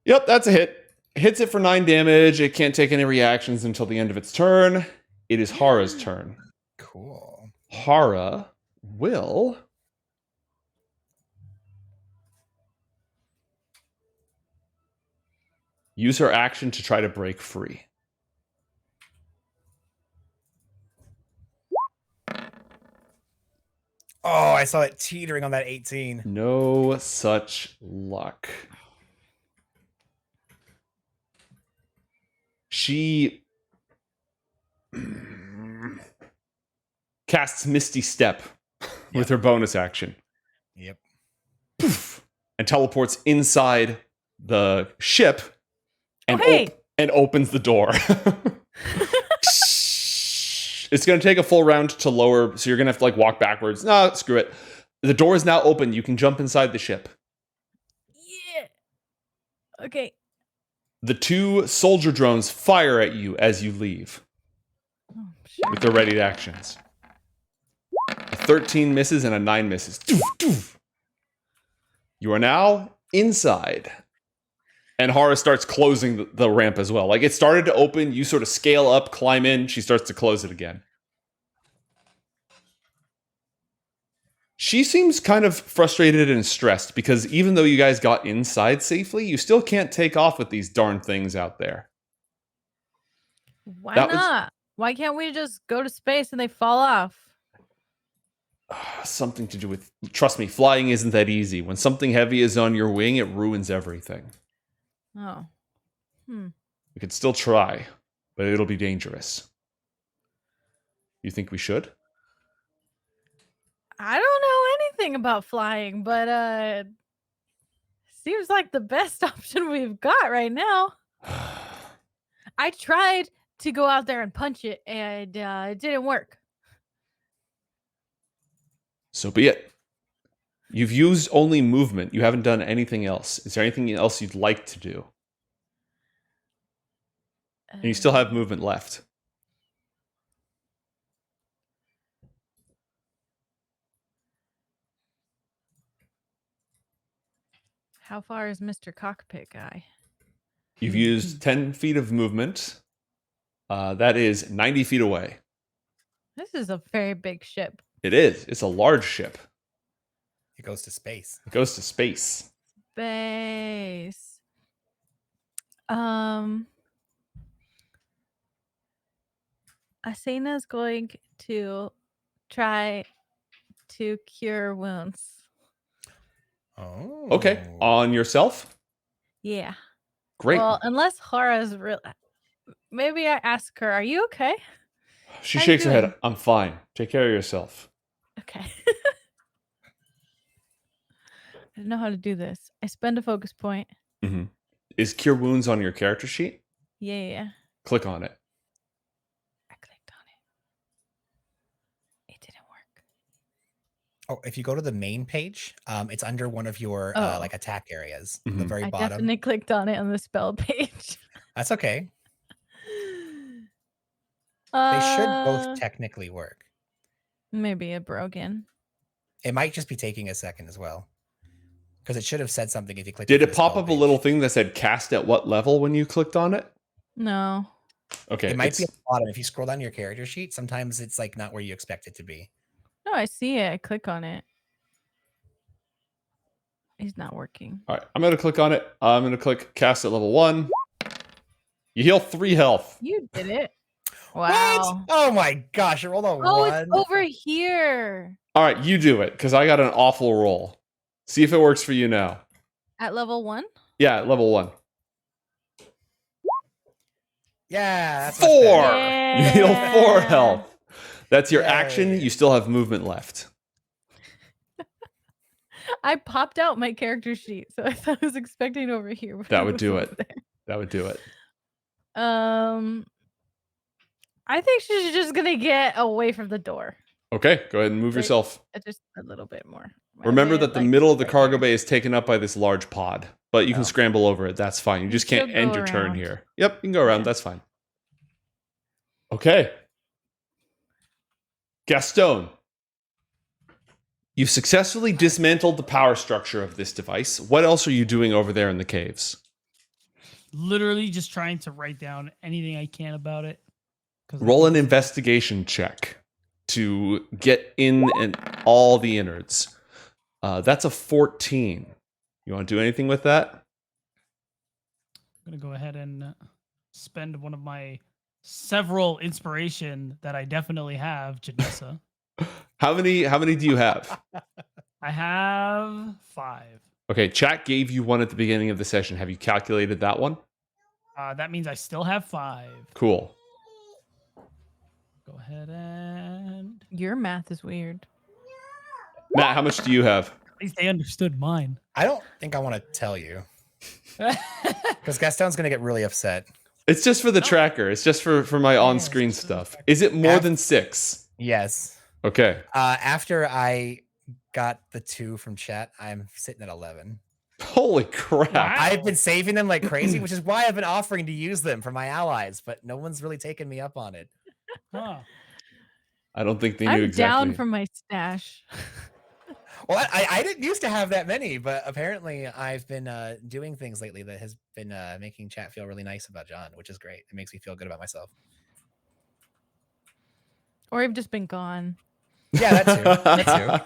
Speaker 2: Yep, that's a hit. Hits it for 9 damage. It can't take any reactions until the end of its turn. It is Haura's turn.
Speaker 3: Cool.
Speaker 2: Haura will... use her action to try to break free.
Speaker 3: Oh, I saw it teetering on that 18.
Speaker 2: No such luck. She casts Misty Step with her bonus action.
Speaker 3: Yep.
Speaker 2: Poof, and teleports inside the ship and, and opens the door. It's going to take a full round to lower, so you're going to have to like walk backwards. No, screw it. The door is now open. You can jump inside the ship.
Speaker 5: Yeah. Okay.
Speaker 2: The 2 soldier drones fire at you as you leave with their readied actions. A 13 misses and a 9 misses. Doof, doof. You are now inside. And Haura starts closing the ramp as well. Like it started to open, you sort of scale up, climb in, she starts to close it again. She seems kind of frustrated and stressed because even though you guys got inside safely, you still can't take off with these darn things out there.
Speaker 5: Why not? Why can't we just go to space and they fall off?
Speaker 2: Something to do with, trust me, flying isn't that easy. When something heavy is on your wing, it ruins everything.
Speaker 5: Oh.
Speaker 2: We could still try, but it'll be dangerous. You think we should?
Speaker 5: I don't know anything about flying, but seems like the best option we've got right now. I tried to go out there and punch it, and it didn't work.
Speaker 2: So be it. You've used only movement. You haven't done anything else. Is there anything else you'd like to do? And you still have movement left.
Speaker 5: How far is Mr. Cockpit guy?
Speaker 2: You've used 10 feet of movement. That is 90 feet away.
Speaker 5: This is a very big ship.
Speaker 2: It is. It's a large ship.
Speaker 3: It goes to space.
Speaker 2: It goes to space.
Speaker 5: Space. Asena's going to try to cure wounds.
Speaker 3: Oh.
Speaker 2: Okay. On yourself?
Speaker 5: Yeah.
Speaker 2: Great.
Speaker 5: Well, unless Haura's real. Maybe I ask her, are you okay?
Speaker 2: She
Speaker 5: How
Speaker 2: shakes
Speaker 5: you
Speaker 2: her head.
Speaker 5: doing?
Speaker 2: I'm fine. Take care of yourself.
Speaker 5: Okay. I don't know how to do this. I spend a focus point.
Speaker 2: Mm-hmm. Is Cure Wounds on your character sheet?
Speaker 5: Yeah.
Speaker 2: Click on it.
Speaker 5: I clicked on it. It didn't work.
Speaker 3: Oh, if you go to the main page, it's under one of your like attack areas, the very
Speaker 5: I
Speaker 3: bottom.
Speaker 5: definitely clicked on it on the spell page.
Speaker 3: That's okay. They should both technically work.
Speaker 5: Maybe it broken.
Speaker 3: It might just be taking a second as well. Because it should have said something if you clicked.
Speaker 2: Did it pop up a little thing that said cast at what level when you clicked on it?
Speaker 5: No.
Speaker 2: Okay.
Speaker 3: It might be at the bottom. If you scroll down your character sheet, sometimes it's like not where you expect it to be.
Speaker 5: No, I see it. I click on it. It's not working.
Speaker 2: All right. I'm going to click on it. I'm going to click cast at level 1. You heal 3 health.
Speaker 5: You did it. Wow.
Speaker 3: What? Oh my gosh. I rolled a 1.
Speaker 5: It's over here.
Speaker 2: All right. You do it because I got an awful roll. See if it works for you now.
Speaker 5: At level 1?
Speaker 2: Yeah, at level 1.
Speaker 3: Yeah. That's
Speaker 2: 4.
Speaker 5: Yeah.
Speaker 2: You heal 4 health. That's your action. You still have movement left.
Speaker 5: I popped out my character sheet, so I thought I was expecting over here.
Speaker 2: That would do it. That would do it.
Speaker 5: I think she's just gonna get away from the door.
Speaker 2: Okay, go ahead and move yourself.
Speaker 5: Just a little bit more.
Speaker 2: Remember that the middle of the cargo bay is taken up by this large pod, but you can scramble over it. That's fine. You just can't end your turn here. Yep, you can go around. That's fine. Okay. Gastone. You've successfully dismantled the power structure of this device. What else are you doing over there in the caves?
Speaker 4: Literally just trying to write down anything I can about it.
Speaker 2: Roll an investigation check to get in and all the innards. That's a 14. You want to do anything with that?
Speaker 4: I'm going to go ahead and spend one of my several inspiration that I definitely have, Janessa.
Speaker 2: How many do you have?
Speaker 4: I have 5.
Speaker 2: Okay, chat gave you one at the beginning of the session. Have you calculated that one?
Speaker 4: That means I still have 5.
Speaker 2: Cool.
Speaker 4: Go ahead and...
Speaker 5: Your math is weird.
Speaker 2: Matt, how much do you have?
Speaker 4: At least they understood mine.
Speaker 3: I don't think I want to tell you. Because Gastone's going to get really upset.
Speaker 2: It's just for the tracker. It's just for my on-screen stuff. Is it more than 6?
Speaker 3: Yes.
Speaker 2: Okay.
Speaker 3: After I got the 2 from chat, I'm sitting at 11.
Speaker 2: Holy crap.
Speaker 4: Wow.
Speaker 3: I've been saving them like crazy, which is why I've been offering to use them for my allies, but no one's really taken me up on it.
Speaker 4: Huh.
Speaker 2: I don't think they knew
Speaker 5: I'm
Speaker 2: exactly.
Speaker 5: down from my stash.
Speaker 3: Well, I didn't used to have that many, but apparently I've been doing things lately that has been making chat feel really nice about John, which is great. It makes me feel good about myself.
Speaker 5: Or I've just been gone.
Speaker 3: Yeah, that too. That too.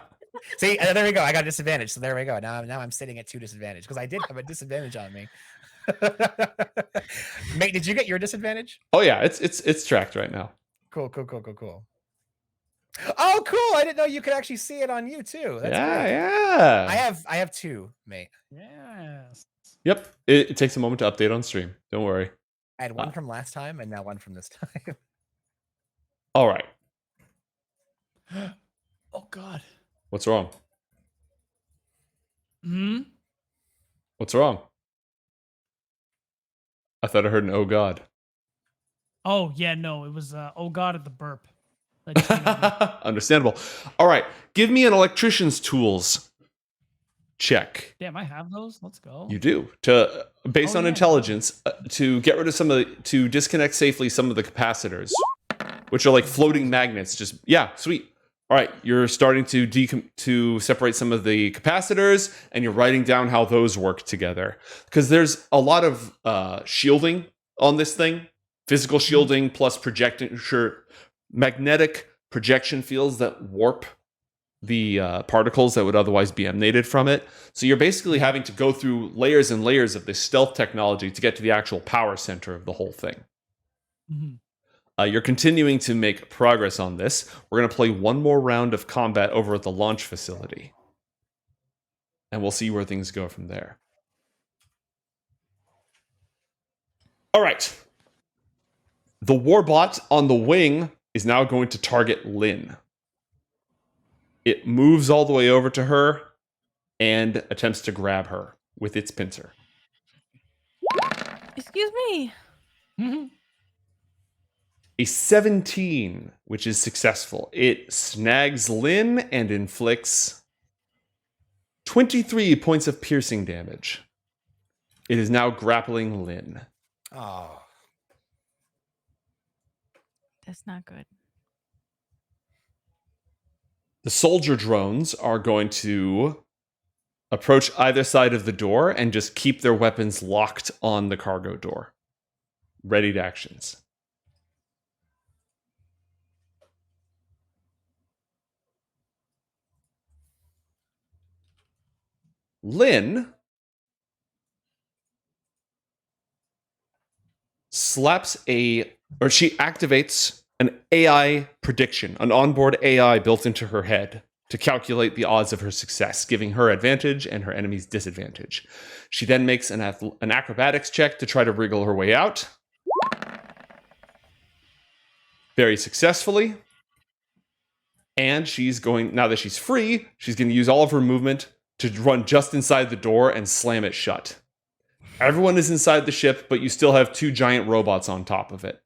Speaker 3: See, there we go. I got a disadvantage. So there we go. Now I'm sitting at 2 disadvantage because I did have a disadvantage on me. Mate, did you get your disadvantage?
Speaker 2: Oh yeah, it's tracked right now.
Speaker 3: Cool. Oh, cool! I didn't know you could actually see it on you too. That's great.
Speaker 2: Yeah.
Speaker 3: I have 2, mate.
Speaker 4: Yes.
Speaker 2: Yep. It takes a moment to update on stream. Don't worry.
Speaker 3: I had 1 from last time and now 1 from this time.
Speaker 2: All right.
Speaker 4: Oh God.
Speaker 2: What's wrong? What's wrong? I thought I heard an oh God.
Speaker 4: Oh yeah, no, it was oh God at the burp.
Speaker 2: Understandable. All right. Give me an electrician's tools check.
Speaker 4: Damn, I have those. Let's go.
Speaker 2: You do. Based on intelligence, to get rid of to disconnect safely some of the capacitors, which are like floating magnets. Sweet. All right, you're starting to separate some of the capacitors, and you're writing down how those work together. Because there's a lot of shielding on this thing, physical shielding plus magnetic projection fields that warp the particles that would otherwise be emanated from it. So you're basically having to go through layers and layers of this stealth technology to get to the actual power center of the whole thing. You're continuing to make progress on this. We're going to play one more round of combat over at the launch facility. And we'll see where things go from there. All right. The warbot on the wing is now going to target Linn. It moves all the way over to her and attempts to grab her with its pincer.
Speaker 5: Excuse me.
Speaker 2: A 17, which is successful. It snags Linn and inflicts 23 points of piercing damage. It is now grappling Linn.
Speaker 3: Oh.
Speaker 5: That's not good.
Speaker 2: The soldier drones are going to approach either side of the door and just keep their weapons locked on the cargo door. Ready to actions. Linn she activates an AI prediction, an onboard AI built into her head to calculate the odds of her success, giving her advantage and her enemy's disadvantage. She then makes an acrobatics check to try to wriggle her way out. Very successfully. And now that she's free, she's going to use all of her movement to run just inside the door and slam it shut. Everyone is inside the ship, but you still have 2 giant robots on top of it.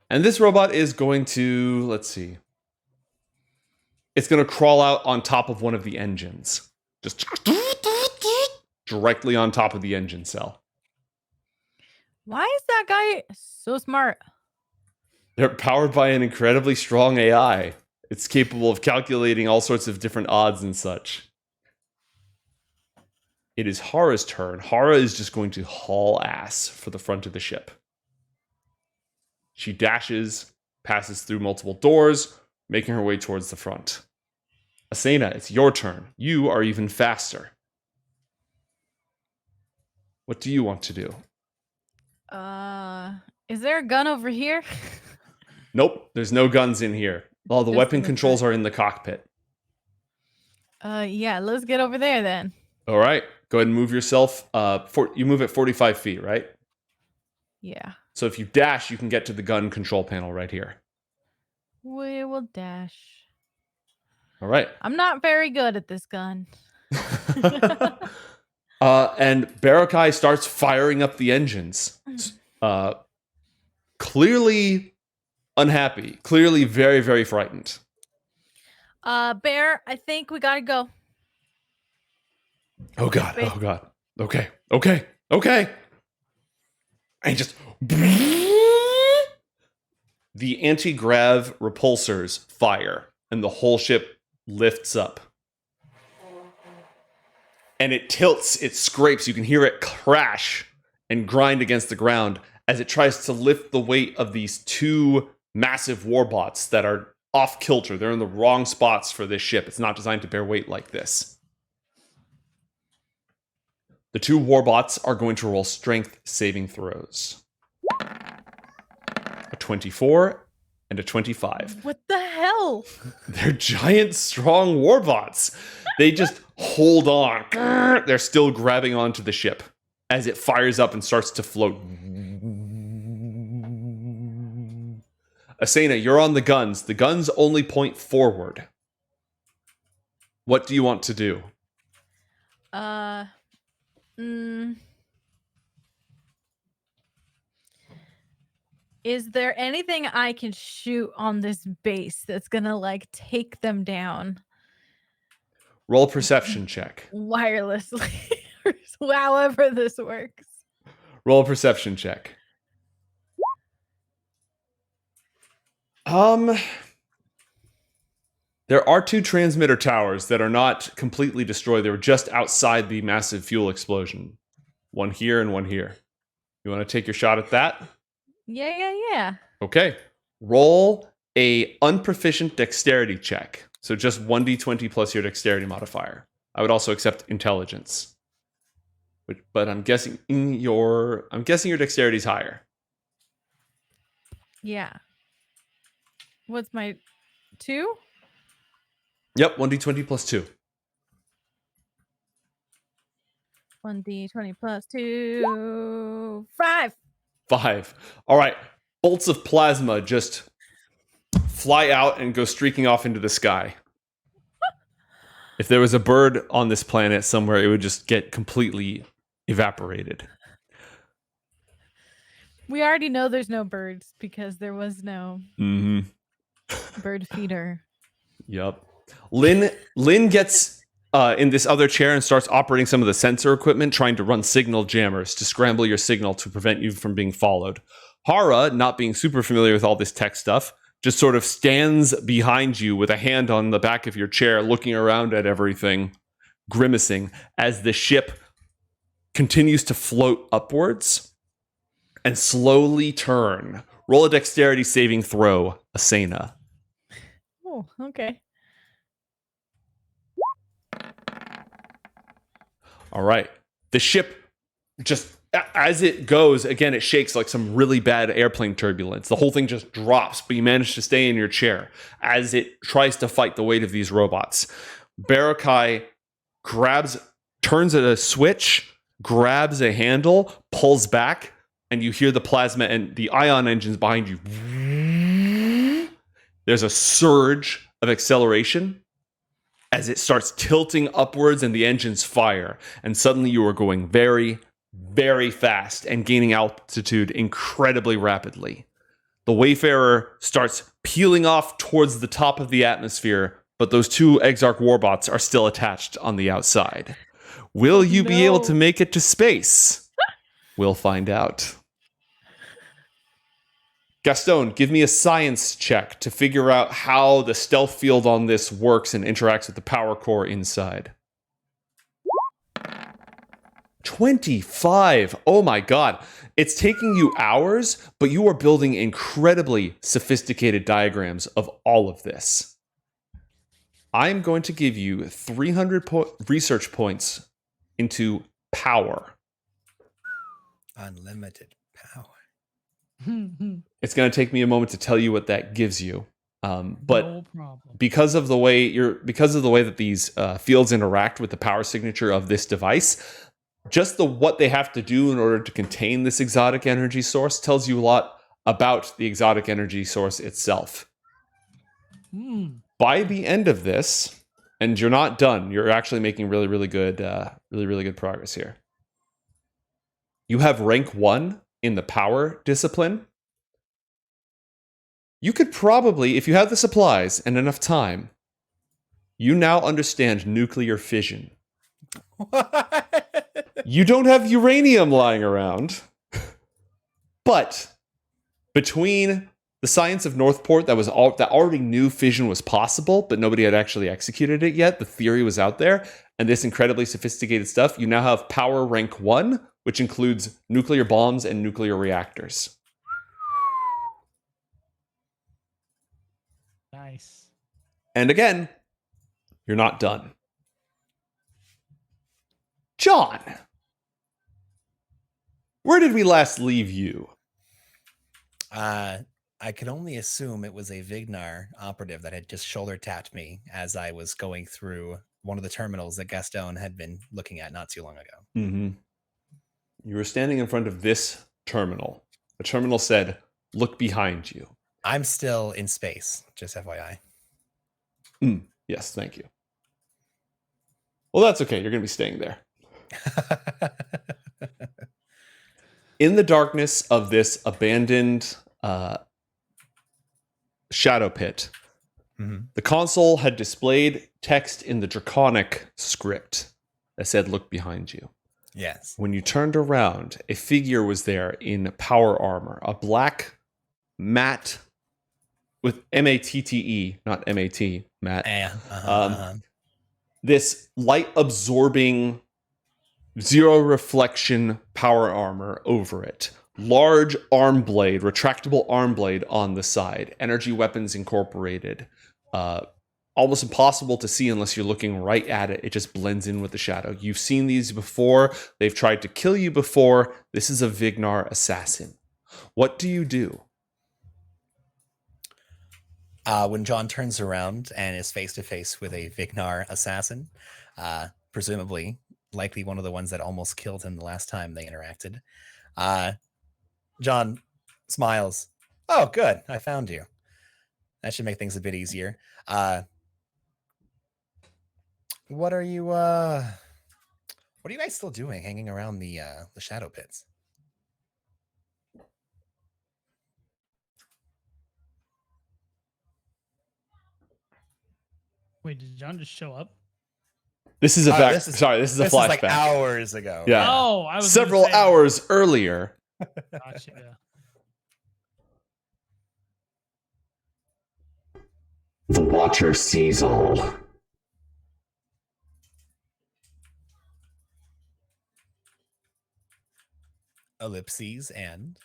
Speaker 2: And this robot is going to, let's see. It's going to crawl out on top of one of the engines. Just directly on top of the engine cell.
Speaker 5: Why is that guy so smart?
Speaker 2: They're powered by an incredibly strong AI. It's capable of calculating all sorts of different odds and such. It is Haura's turn. Haura is just going to haul ass for the front of the ship. She dashes, passes through multiple doors, making her way towards the front. Asena, it's your turn. You are even faster. What do you want to do?
Speaker 5: Is there a gun over here?
Speaker 2: Nope, there's no guns in here. All the weapon controls are in the cockpit.
Speaker 5: Yeah, let's get over there then.
Speaker 2: All right, go ahead and move yourself. You move at 45 feet, right?
Speaker 5: Yeah.
Speaker 2: So if you dash, you can get to the gun control panel right here.
Speaker 5: We will dash.
Speaker 2: All right.
Speaker 5: I'm not very good at this gun.
Speaker 2: And Barakai starts firing up the engines. Clearly unhappy. Clearly very, very frightened.
Speaker 5: Bear, I think we gotta go.
Speaker 2: Oh God. Oh God. Okay. Okay. Okay. And just... The anti-grav repulsors fire, and the whole ship lifts up. And it tilts, it scrapes. You can hear it crash and grind against the ground as it tries to lift the weight of these 2 massive warbots that are off kilter. They're in the wrong spots for this ship. It's not designed to bear weight like this. The 2 warbots are going to roll strength saving throws. A 24 and a 25.
Speaker 5: What the hell?
Speaker 2: They're giant, strong warbots. They just hold on. They're still grabbing onto the ship as it fires up and starts to float. Asena, you're on the guns. The guns only point forward. What do you want to do?
Speaker 5: Is there anything I can shoot on this base that's gonna like take them down?
Speaker 2: Roll a perception check.
Speaker 5: Wirelessly. However this works.
Speaker 2: Roll a perception check. There are 2 transmitter towers that are not completely destroyed. They were just outside the massive fuel explosion. One here and one here. You want to take your shot at that?
Speaker 5: Yeah.
Speaker 2: Okay. Roll a unproficient dexterity check. So just 1d20 plus your dexterity modifier. I would also accept intelligence. But I'm guessing your dexterity is higher.
Speaker 5: Yeah. What's my 2?
Speaker 2: Yep, 1d20 plus 2.
Speaker 5: 1d20 plus 2. 5.
Speaker 2: 5. All right. Bolts of plasma just fly out and go streaking off into the sky. If there was a bird on this planet somewhere, it would just get completely evaporated.
Speaker 5: We already know there's no birds because there was no bird feeder.
Speaker 2: Yep. Linn gets in this other chair and starts operating some of the sensor equipment, trying to run signal jammers to scramble your signal to prevent you from being followed. Haura, not being super familiar with all this tech stuff, just sort of stands behind you with a hand on the back of your chair, looking around at everything, grimacing as the ship continues to float upwards and slowly turn. Roll a dexterity saving throw, Asena.
Speaker 5: Oh, okay.
Speaker 2: All right. The ship just, as it goes, again, it shakes like some really bad airplane turbulence. The whole thing just drops, but you manage to stay in your chair as it tries to fight the weight of these robots. Barakai turns at a switch, grabs a handle, pulls back, and you hear the plasma and the ion engines behind you. There's a surge of acceleration, as it starts tilting upwards and the engines fire. And suddenly you are going very, very fast and gaining altitude incredibly rapidly. The Wayfarer starts peeling off towards the top of the atmosphere, but those two Exarch warbots are still attached on the outside. Will you be able to make it to space? We'll find out. Gastone, give me a science check to figure out how the stealth field on this works and interacts with the power core inside. 25. Oh my god. It's taking you hours, but you are building incredibly sophisticated diagrams of all of this. I'm going to give you 300 research points into power.
Speaker 3: Unlimited power.
Speaker 2: It's going to take me a moment to tell you what that gives you. But
Speaker 4: no problem.
Speaker 2: because of the way that these fields interact with the power signature of this device, just what they have to do in order to contain this exotic energy source tells you a lot about the exotic energy source itself. By the end of this, and you're not done, you're actually making really, really good progress here. You have rank 1 in the power discipline. You could probably, if you have the supplies and enough time, you now understand nuclear fission.
Speaker 3: What?
Speaker 2: You don't have uranium lying around, but between the science of Northport that already knew fission was possible, but nobody had actually executed it yet, the theory was out there, and this incredibly sophisticated stuff, you now have power rank 1, which includes nuclear bombs and nuclear reactors.
Speaker 4: Nice.
Speaker 2: And again, you're not done. John, where did we last leave you?
Speaker 3: I could only assume it was a Vignar operative that had just shoulder tapped me as I was going through one of the terminals that Gastone had been looking at not too long ago.
Speaker 2: Mm-hmm. You were standing in front of this terminal. The terminal said, "Look behind you."
Speaker 3: I'm still in space, just FYI.
Speaker 2: Yes, thank you. Well, that's okay. You're going to be staying there. In the darkness of this abandoned shadow pit, the console had displayed text in the draconic script that said, "Look behind you."
Speaker 3: Yes.
Speaker 2: When you turned around, a figure was there in power armor, a black matte with M-A-T-T-E, not M-A-T, matte. This light-absorbing, zero-reflection power armor over it. Large arm blade, retractable arm blade on the side. Energy weapons incorporated. Almost impossible to see unless you're looking right at it. It just blends in with the shadow. You've seen these before. They've tried to kill you before. This is a Vignar assassin. What do you do?
Speaker 3: When John turns around and is face to face with a Vignar assassin, presumably likely one of the ones that almost killed him the last time they interacted, John smiles. "Oh, good. I found you. That should make things a bit easier. What are you guys still doing hanging around the shadow pits?"
Speaker 4: Wait, did John just show up?
Speaker 2: This is a
Speaker 3: this is
Speaker 2: flashback.
Speaker 3: Is like hours ago.
Speaker 2: Yeah.
Speaker 4: Oh, I was
Speaker 2: several hours earlier.
Speaker 4: Gotcha.
Speaker 1: The Watcher sees all.
Speaker 3: Ellipses and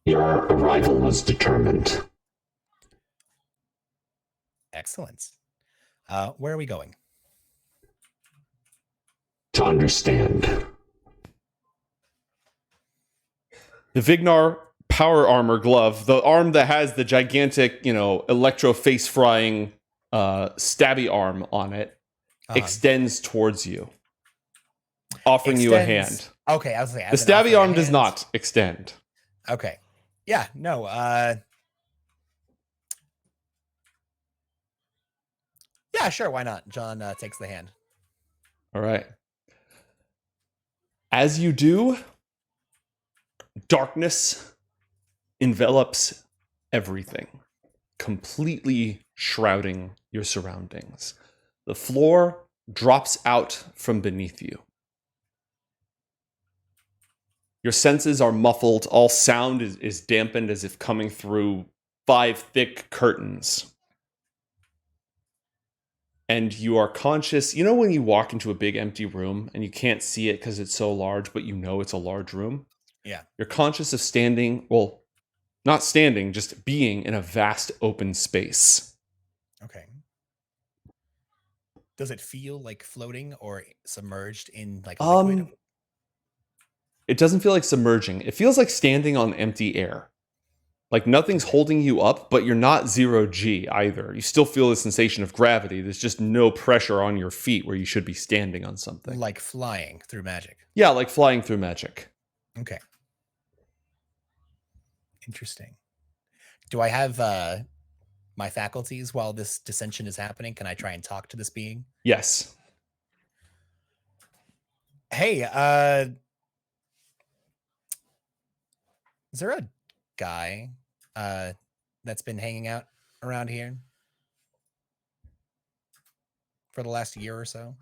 Speaker 1: Your arrival was determined.
Speaker 3: excellent. Where are we going?
Speaker 1: To understand.
Speaker 2: The Vignar power armor glove, the arm that has the gigantic, electro face frying stabby arm on it, extends towards you, offering you a hand.
Speaker 3: Okay, I was saying
Speaker 2: the stabby arm does not extend.
Speaker 3: Okay, yeah, no. Yeah, sure. Why not? John takes the hand.
Speaker 2: All right. As you do, darkness envelops everything, completely shrouding your surroundings. The floor drops out from beneath you. Your senses are muffled. All sound is dampened as if coming through 5 thick curtains. And you are conscious. You know when you walk into a big empty room and you can't see it because it's so large, but you know it's a large room?
Speaker 3: Yeah.
Speaker 2: You're conscious of standing, well, not standing, just being in a vast open space.
Speaker 3: Okay. Does it feel like floating or submerged in like liquid?
Speaker 2: It doesn't feel like submerging. It feels like standing on empty air. Like nothing's holding you up, but you're not 0G either. You still feel the sensation of gravity. There's just no pressure on your feet where you should be standing on something.
Speaker 3: Like flying through magic.
Speaker 2: Yeah, like flying through magic.
Speaker 3: Okay. Interesting. Do I have my faculties while this dissension is happening? Can I try and talk to this being?
Speaker 2: Yes.
Speaker 3: Hey, is there a guy that's been hanging out around here for the last year or so?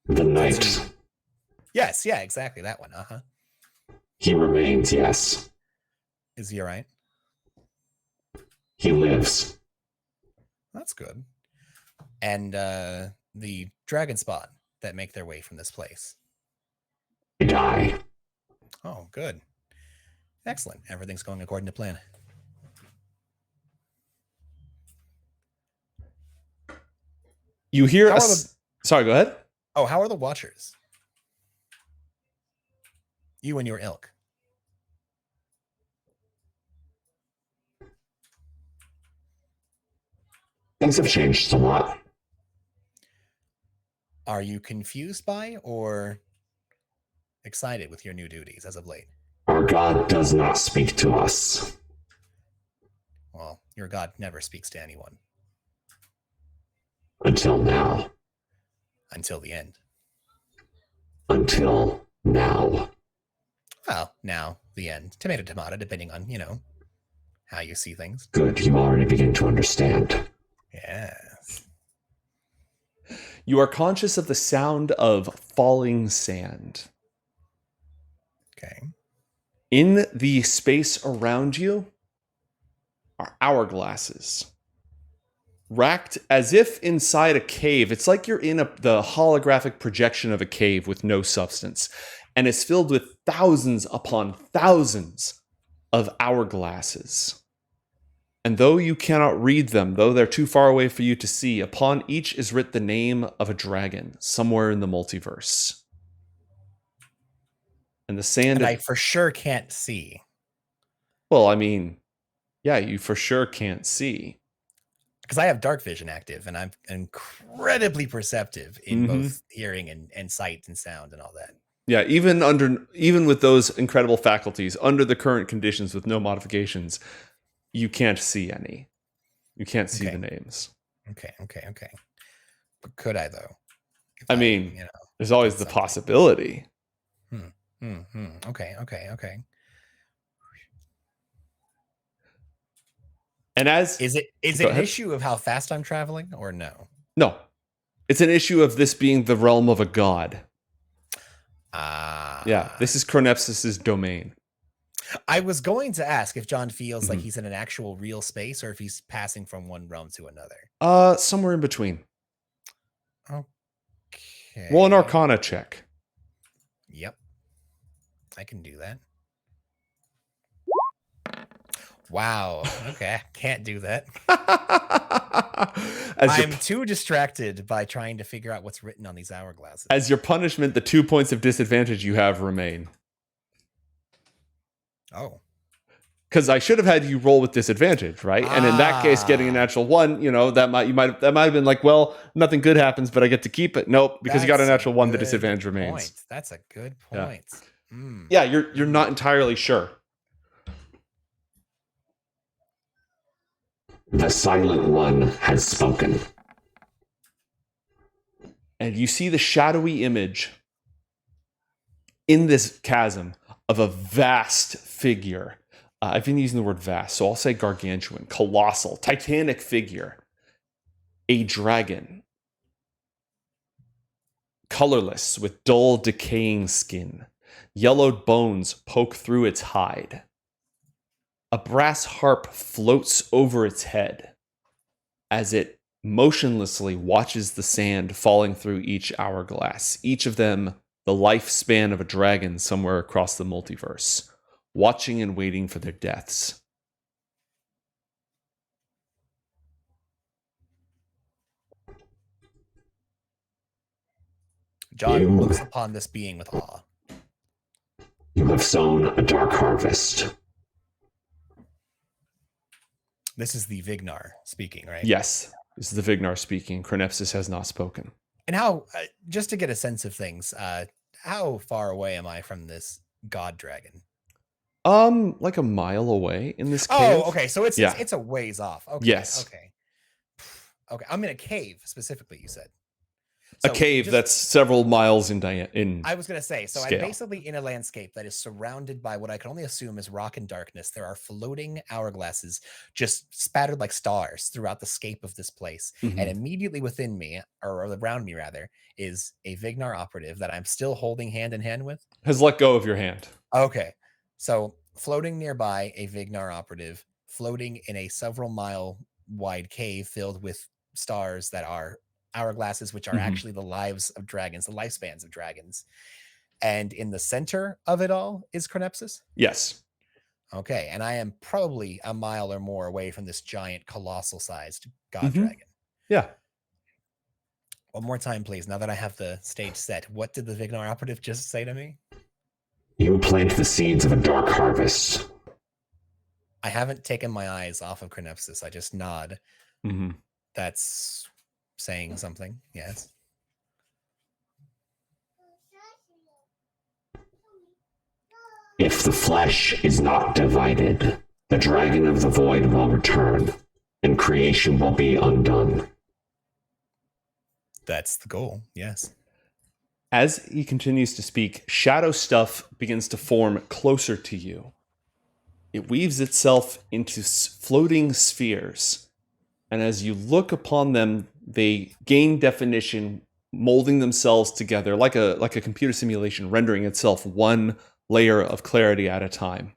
Speaker 1: The knight.
Speaker 3: Yes, yeah, exactly that one.
Speaker 1: He remains, yes.
Speaker 3: Is he all right?
Speaker 1: He lives.
Speaker 3: That's good. And the dragon spawn that make their way from this place.
Speaker 1: They die.
Speaker 3: Oh, good. Excellent. Everything's going according to plan.
Speaker 2: You hear Sorry, go ahead.
Speaker 3: Oh, how are the watchers? You and your ilk.
Speaker 1: Things have changed a lot.
Speaker 3: Are you confused by or excited with your new duties as of late?
Speaker 1: Our God does not speak to us.
Speaker 3: Well, your God never speaks to anyone.
Speaker 1: Until now.
Speaker 3: Until the end.
Speaker 1: Until now.
Speaker 3: Well, now, the end. Tomato, tomato, depending on, how you see things.
Speaker 1: Good, you already begin to understand.
Speaker 3: Yes.
Speaker 2: You are conscious of the sound of falling sand.
Speaker 3: Okay.
Speaker 2: In the space around you are hourglasses. Racked as if inside a cave. It's like you're in the holographic projection of a cave with no substance. And it's filled with thousands upon thousands of hourglasses. And though you cannot read them, though they're too far away for you to see, upon each is writ the name of a dragon somewhere in the multiverse. And the sand...
Speaker 3: And I for sure can't see.
Speaker 2: Well, I mean, yeah, you for sure can't see.
Speaker 3: Because I have dark vision active, and I'm incredibly perceptive in both hearing and sight and sound and all that.
Speaker 2: Yeah, even with those incredible faculties, under the current conditions with no modifications, you can't see any. You can't see the names.
Speaker 3: Okay. But could I, though?
Speaker 2: I mean, there's always the possibility.
Speaker 3: Okay.
Speaker 2: And
Speaker 3: is it an issue of how fast I'm traveling, or no?
Speaker 2: No, it's an issue of this being the realm of a god. Yeah, this is Chronepsis' domain.
Speaker 3: I was going to ask if John feels like he's in an actual real space, or if he's passing from one realm to another.
Speaker 2: Somewhere in between.
Speaker 3: Okay.
Speaker 2: Roll an Arcana check.
Speaker 3: Yep, I can do that. Wow. Okay, I can't do that. I'm too distracted by trying to figure out what's written on these hourglasses.
Speaker 2: As your punishment, the 2 points of disadvantage you have remain.
Speaker 3: Oh.
Speaker 2: Because I should have had you roll with disadvantage, right? And in that case, getting a natural 1, that might have been like, well, nothing good happens, but I get to keep it. Nope, because you got a natural 1, the disadvantage remains.
Speaker 3: That's a good point.
Speaker 2: Yeah, you're not entirely sure.
Speaker 1: The Silent One has spoken.
Speaker 2: And you see the shadowy image in this chasm of a vast figure. I've been using the word vast, so I'll say gargantuan, colossal, titanic figure. A dragon. Colorless, with dull, decaying skin. Yellowed bones poke through its hide. A brass harp floats over its head as it motionlessly watches the sand falling through each hourglass, each of them the lifespan of a dragon somewhere across the multiverse, watching and waiting for their deaths.
Speaker 3: John looks upon this being with awe.
Speaker 1: You have sown a dark harvest.
Speaker 3: This is the Vignar speaking, right?
Speaker 2: Yes, this is the Vignar speaking. Chronepsis has not spoken.
Speaker 3: And how, just to get a sense of things, how far away am I from this god dragon?
Speaker 2: Like a mile away in this cave.
Speaker 3: Oh, okay. So it's a ways off. Okay.
Speaker 2: Yes.
Speaker 3: Okay. I'm in a cave specifically, you said.
Speaker 2: So a cave that's several miles in diameter.
Speaker 3: I was going to say, so
Speaker 2: scale.
Speaker 3: I'm basically in a landscape that is surrounded by what I can only assume is rock and darkness. There are floating hourglasses just spattered like stars throughout the scape of this place. Mm-hmm. And immediately within me, or around me rather, is a Vignar operative that I'm still holding hand in hand with.
Speaker 2: Has let go of your hand.
Speaker 3: Okay. So floating nearby, a Vignar operative, floating in a several mile wide cave filled with stars that are hourglasses, which are actually the lives of dragons, the lifespans of dragons. And in the center of it all is Chronepsis?
Speaker 2: Yes.
Speaker 3: Okay. And I am probably a mile or more away from this giant, colossal sized god dragon.
Speaker 2: Yeah.
Speaker 3: One more time, please. Now that I have the stage set, what did the Vignar operative just say to me?
Speaker 1: You plant the seeds of a dark harvest.
Speaker 3: I haven't taken my eyes off of Chronepsis. I just nod. That's saying something. Yes.
Speaker 1: If the flesh is not divided, the dragon of the void will return, and creation will be undone.
Speaker 3: That's the goal. Yes.
Speaker 2: As he continues to speak, shadow stuff begins to form closer to you. It weaves itself into floating spheres, and as you look upon them, they gain definition, molding themselves together like a computer simulation, rendering itself one layer of clarity at a time.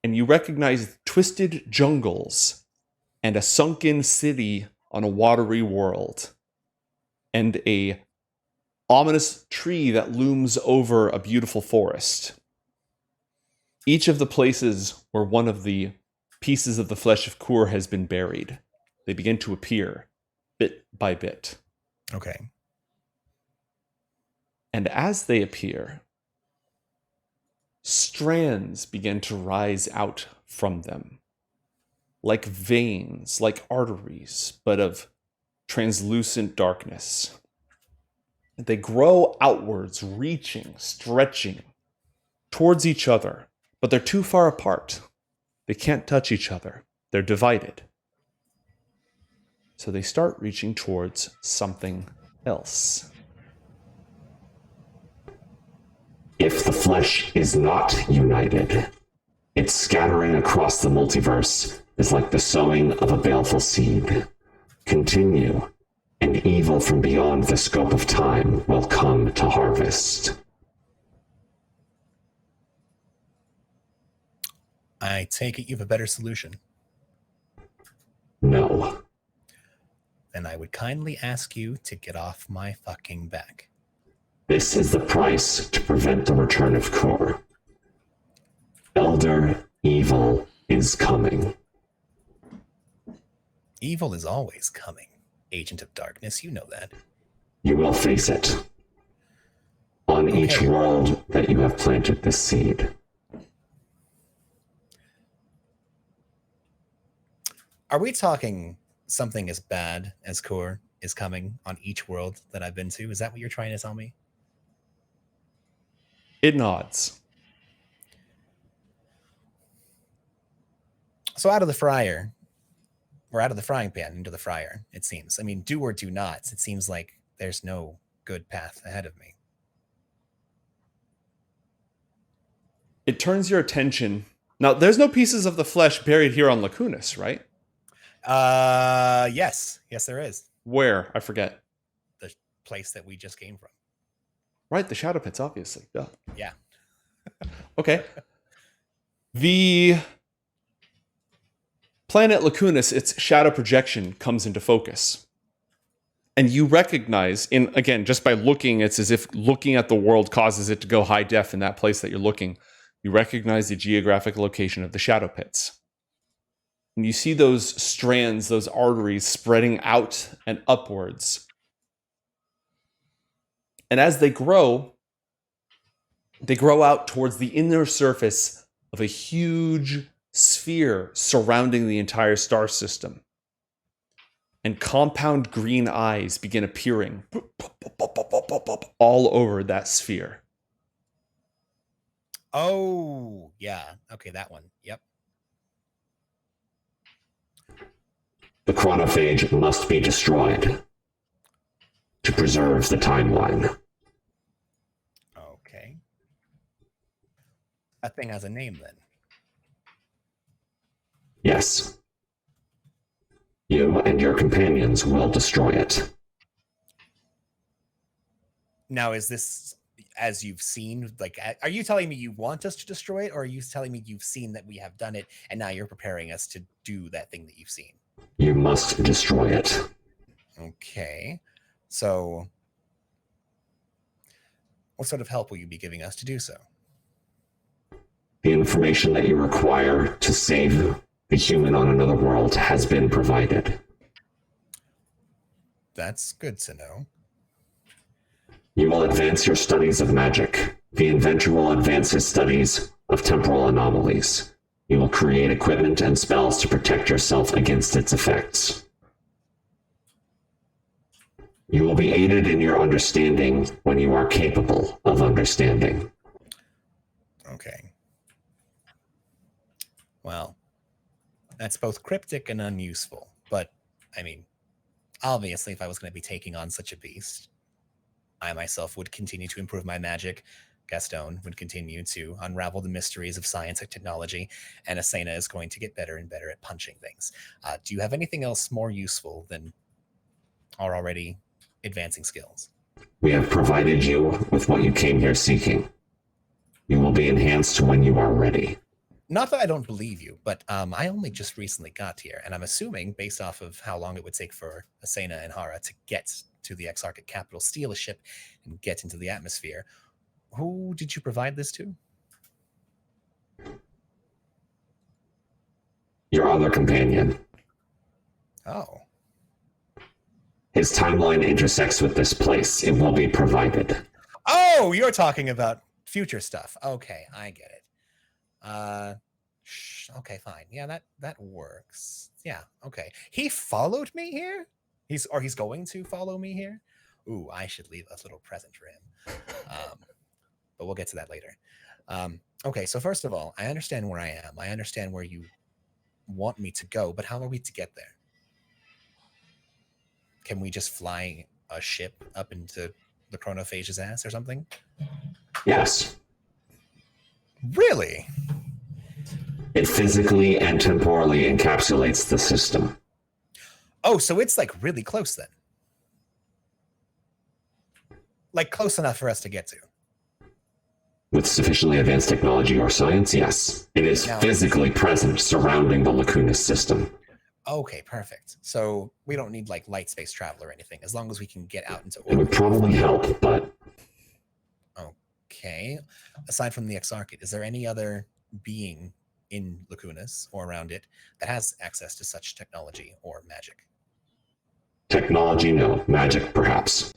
Speaker 2: And you recognize twisted jungles and a sunken city on a watery world, and a ominous tree that looms over a beautiful forest. Each of the places where one of the pieces of the flesh of Kur has been buried, they begin to appear bit by bit.
Speaker 3: Okay.
Speaker 2: And as they appear, strands begin to rise out from them, like veins, like arteries, but of translucent darkness. They grow outwards, reaching, stretching towards each other, but they're too far apart. They can't touch each other. They're divided. So they start reaching towards something else.
Speaker 1: If the flesh is not united, its scattering across the multiverse is like the sowing of a baleful seed. Continue, and evil from beyond the scope of time will come to harvest.
Speaker 3: I take it you have a better solution.
Speaker 1: No.
Speaker 3: Then I would kindly ask you to get off my fucking back.
Speaker 1: This is the price to prevent the return of Kur. Elder evil is coming.
Speaker 3: Evil is always coming, Agent of Darkness. You know that.
Speaker 1: You will face it. On each world that you have planted this seed.
Speaker 3: Are we talking something as bad as Kur is coming on each world that I've been to? Is that what you're trying to tell me?
Speaker 2: It nods.
Speaker 3: So out of the fryer, or out of the frying pan into the fryer, it seems. I mean, do or do nots. It seems like there's no good path ahead of me.
Speaker 2: It turns your attention. Now, there's no pieces of the flesh buried here on Lacunas, right?
Speaker 3: Yes, there is.
Speaker 2: Where? I forget.
Speaker 3: The place that we just came from.
Speaker 2: Right, the shadow pits, obviously. Duh.
Speaker 3: Yeah.
Speaker 2: Okay. The planet Lacunas, its shadow projection comes into focus. And you recognize, again, just by looking, it's as if looking at the world causes it to go high def in that place that you're looking. You recognize the geographic location of the shadow pits. And you see those strands, those arteries spreading out and upwards. And as they grow out towards the inner surface of a huge sphere surrounding the entire star system. And compound green eyes begin appearing all over that sphere.
Speaker 3: Oh, yeah. Okay, that one. Yep.
Speaker 1: The chronophage must be destroyed to preserve the timeline.
Speaker 3: Okay. That thing has a name then.
Speaker 1: Yes. You and your companions will destroy it.
Speaker 3: Now, is this, as you've seen, like, are you telling me you want us to destroy it, or are you telling me you've seen that we have done it, and now you're preparing us to do that thing that you've seen?
Speaker 1: You must destroy it.
Speaker 3: Okay. So, what sort of help will you be giving us to do so?
Speaker 1: The information that you require to save the human on another world has been provided.
Speaker 3: That's good to know.
Speaker 1: You will advance your studies of magic. The inventor will advance his studies of temporal anomalies. You will create equipment and spells to protect yourself against its effects. You will be aided in your understanding when you are capable of understanding.
Speaker 3: Okay. Well, that's both cryptic and unuseful, but, I mean, obviously if I was going to be taking on such a beast, I myself would continue to improve my magic, Gastone would continue to unravel the mysteries of science and technology, and Asena is going to get better and better at punching things. Do you have anything else more useful than our already advancing skills?
Speaker 1: We have provided you with what you came here seeking. You will be enhanced when you are ready.
Speaker 3: Not that I don't believe you, but I only just recently got here, and I'm assuming, based off of how long it would take for Asena and Haura to get to the Exarchate capital, steal a ship, and get into the atmosphere, who did you provide this to?
Speaker 1: Your other companion.
Speaker 3: Oh.
Speaker 1: His timeline intersects with this place. It will be provided.
Speaker 3: Oh, you're talking about future stuff. Okay, I get it. Okay, fine. Yeah, that works. Yeah, okay. He followed me here? He's going to follow me here? Ooh, I should leave a little present for him. But we'll get to that later. Okay, so first of all, I understand where I am. I understand where you want me to go, but how are we to get there? Can we just fly a ship up into the chronophage's ass or something?
Speaker 1: Yes.
Speaker 3: Really?
Speaker 1: It physically and temporally encapsulates the system.
Speaker 3: Oh, so it's like really close then. Like close enough for us to get to.
Speaker 1: With sufficiently advanced technology or science, yes. It is physically present surrounding the Lacunas system.
Speaker 3: Okay, perfect. So we don't need like light space travel or anything, as long as we can get out into orbit.
Speaker 1: It would probably help, but...
Speaker 3: Okay. Aside from the Exarchate, is there any other being in Lacunas or around it that has access to such technology or magic?
Speaker 1: Technology, no. Magic, perhaps.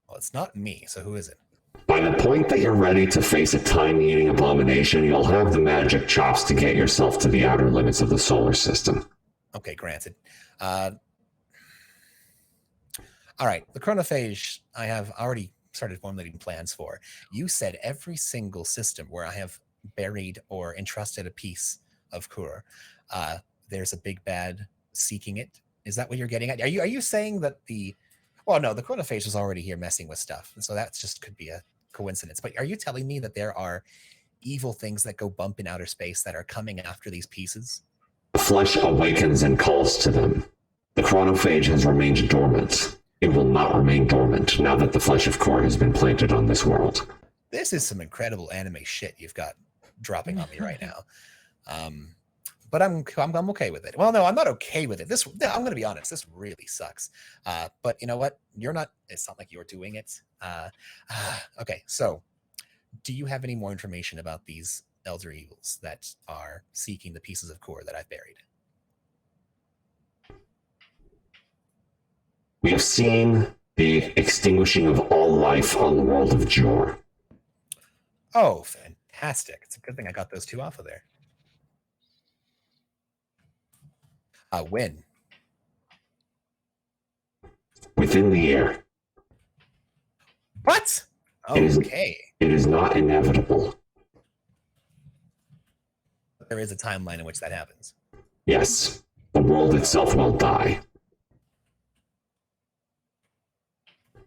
Speaker 3: Well, it's not me, so who is it?
Speaker 1: By the point that you're ready to face a time-eating abomination, you'll have the magic chops to get yourself to the outer limits of the solar system.
Speaker 3: Okay, granted. All right, the chronophage I have already started formulating plans for. You said every single system where I have buried or entrusted a piece of Kur, there's a big bad seeking it. Is that what you're getting at? Are you saying that the Well, no, the chronophage was already here messing with stuff, so that just could be a coincidence. But are you telling me that there are evil things that go bump in outer space that are coming after these pieces?
Speaker 1: The flesh awakens and calls to them. The chronophage has remained dormant. It will not remain dormant now that the flesh of Cor has been planted on this world.
Speaker 3: This is some incredible anime shit you've got dropping on me right now. But I'm okay with it. Well, no, I'm not okay with it. I'm going to be honest. This really sucks. But you know what? It's not like you're doing it. Okay, so do you have any more information about these elder evils that are seeking the pieces of Cor that I've buried?
Speaker 1: We have seen the extinguishing of all life on the world of Jor.
Speaker 3: Oh, fantastic. It's a good thing I got those two off of there. When?
Speaker 1: Within the year.
Speaker 3: What? Okay.
Speaker 1: It is not inevitable.
Speaker 3: There is a timeline in which that happens.
Speaker 1: Yes. The world itself will die.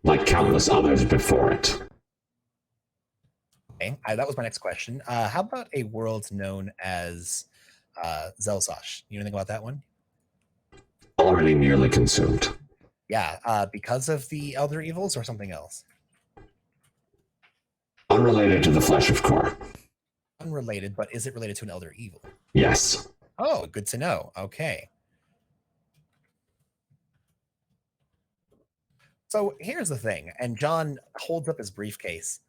Speaker 1: Like countless others before it.
Speaker 3: Okay, that was my next question. How about a world known as Zelzosh? You know anything about that one?
Speaker 1: Already nearly consumed.
Speaker 3: Yeah, because of the elder evils or something else?
Speaker 1: Unrelated to the flesh of Cor.
Speaker 3: Unrelated, but is it related to an elder evil?
Speaker 1: Yes.
Speaker 3: Oh, good to know. Okay. So here's the thing, and John holds up his briefcase.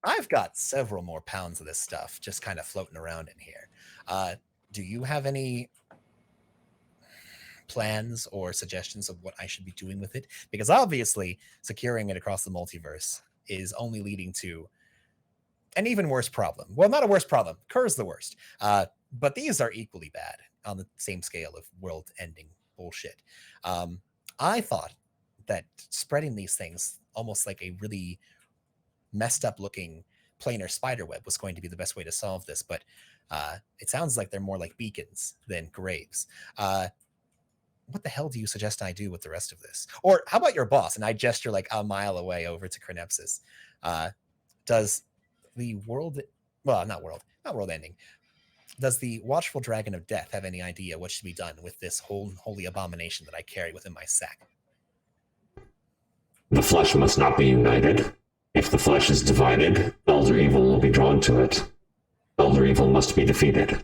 Speaker 3: I've got several more pounds of this stuff just kind of floating around in here. Do you have any plans or suggestions of what I should be doing with it? Because obviously securing it across the multiverse is only leading to an even worse problem. Well, not a worse problem. Kerr's the worst. But these are equally bad on the same scale of world-ending bullshit. I thought that spreading these things almost like a really messed up looking planar spider web was going to be the best way to solve this, but it sounds like they're more like beacons than graves. What the hell do you suggest I do with the rest of this? Or how about your boss? And I gesture like a mile away over to Chronepsis. Does the world, well, not world ending. Does the Watchful Dragon of Death have any idea what should be done with this holy abomination that I carry within my sack?
Speaker 1: The flesh must not be united. If the flesh is divided, elder evil will be drawn to it. Elder evil must be defeated.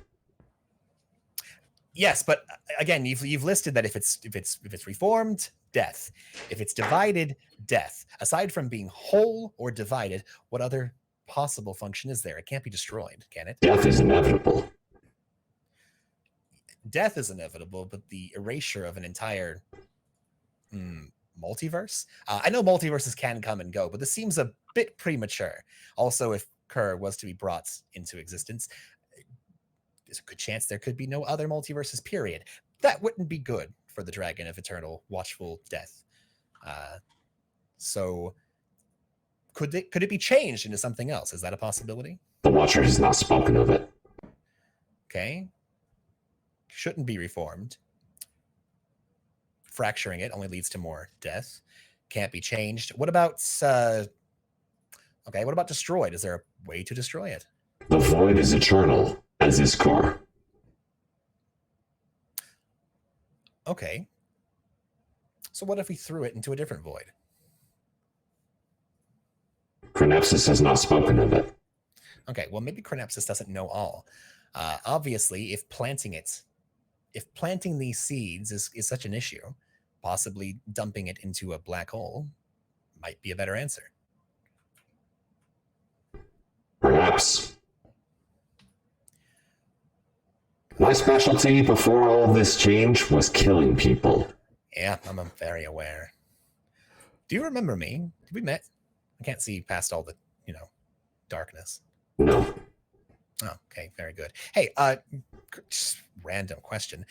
Speaker 3: Yes, but again, you've listed that if it's reformed, death. If it's divided, death. Aside from being whole or divided, what other possible function is there? It can't be destroyed, can it?
Speaker 1: Death is inevitable.
Speaker 3: Death is inevitable, but the erasure of an entire multiverse? I know multiverses can come and go, but this seems a bit premature. Also, if Kerr was to be brought into existence, there's a good chance there could be no other multiverses, period. That wouldn't be good for the Dragon of Eternal Watchful Death. So could it be changed into something else? Is that a possibility?
Speaker 1: The Watcher has not spoken of it.
Speaker 3: Okay. Shouldn't be reformed. Fracturing it only leads to more death. Can't be changed. What about what about destroyed? Is there a way to destroy it?
Speaker 1: The void is eternal, as is Cor.
Speaker 3: Okay. So what if we threw it into a different void?
Speaker 1: Chronepsis has not spoken of it.
Speaker 3: Okay, well, maybe Chronepsis doesn't know all. Obviously, if planting these seeds is such an issue, possibly dumping it into a black hole might be a better answer.
Speaker 1: Perhaps. My specialty before all of this change was killing people.
Speaker 3: Yeah, I'm very aware. Do you remember me? Did we met? I can't see past all the, darkness.
Speaker 1: No.
Speaker 3: Oh, okay, very good. Hey, just random question.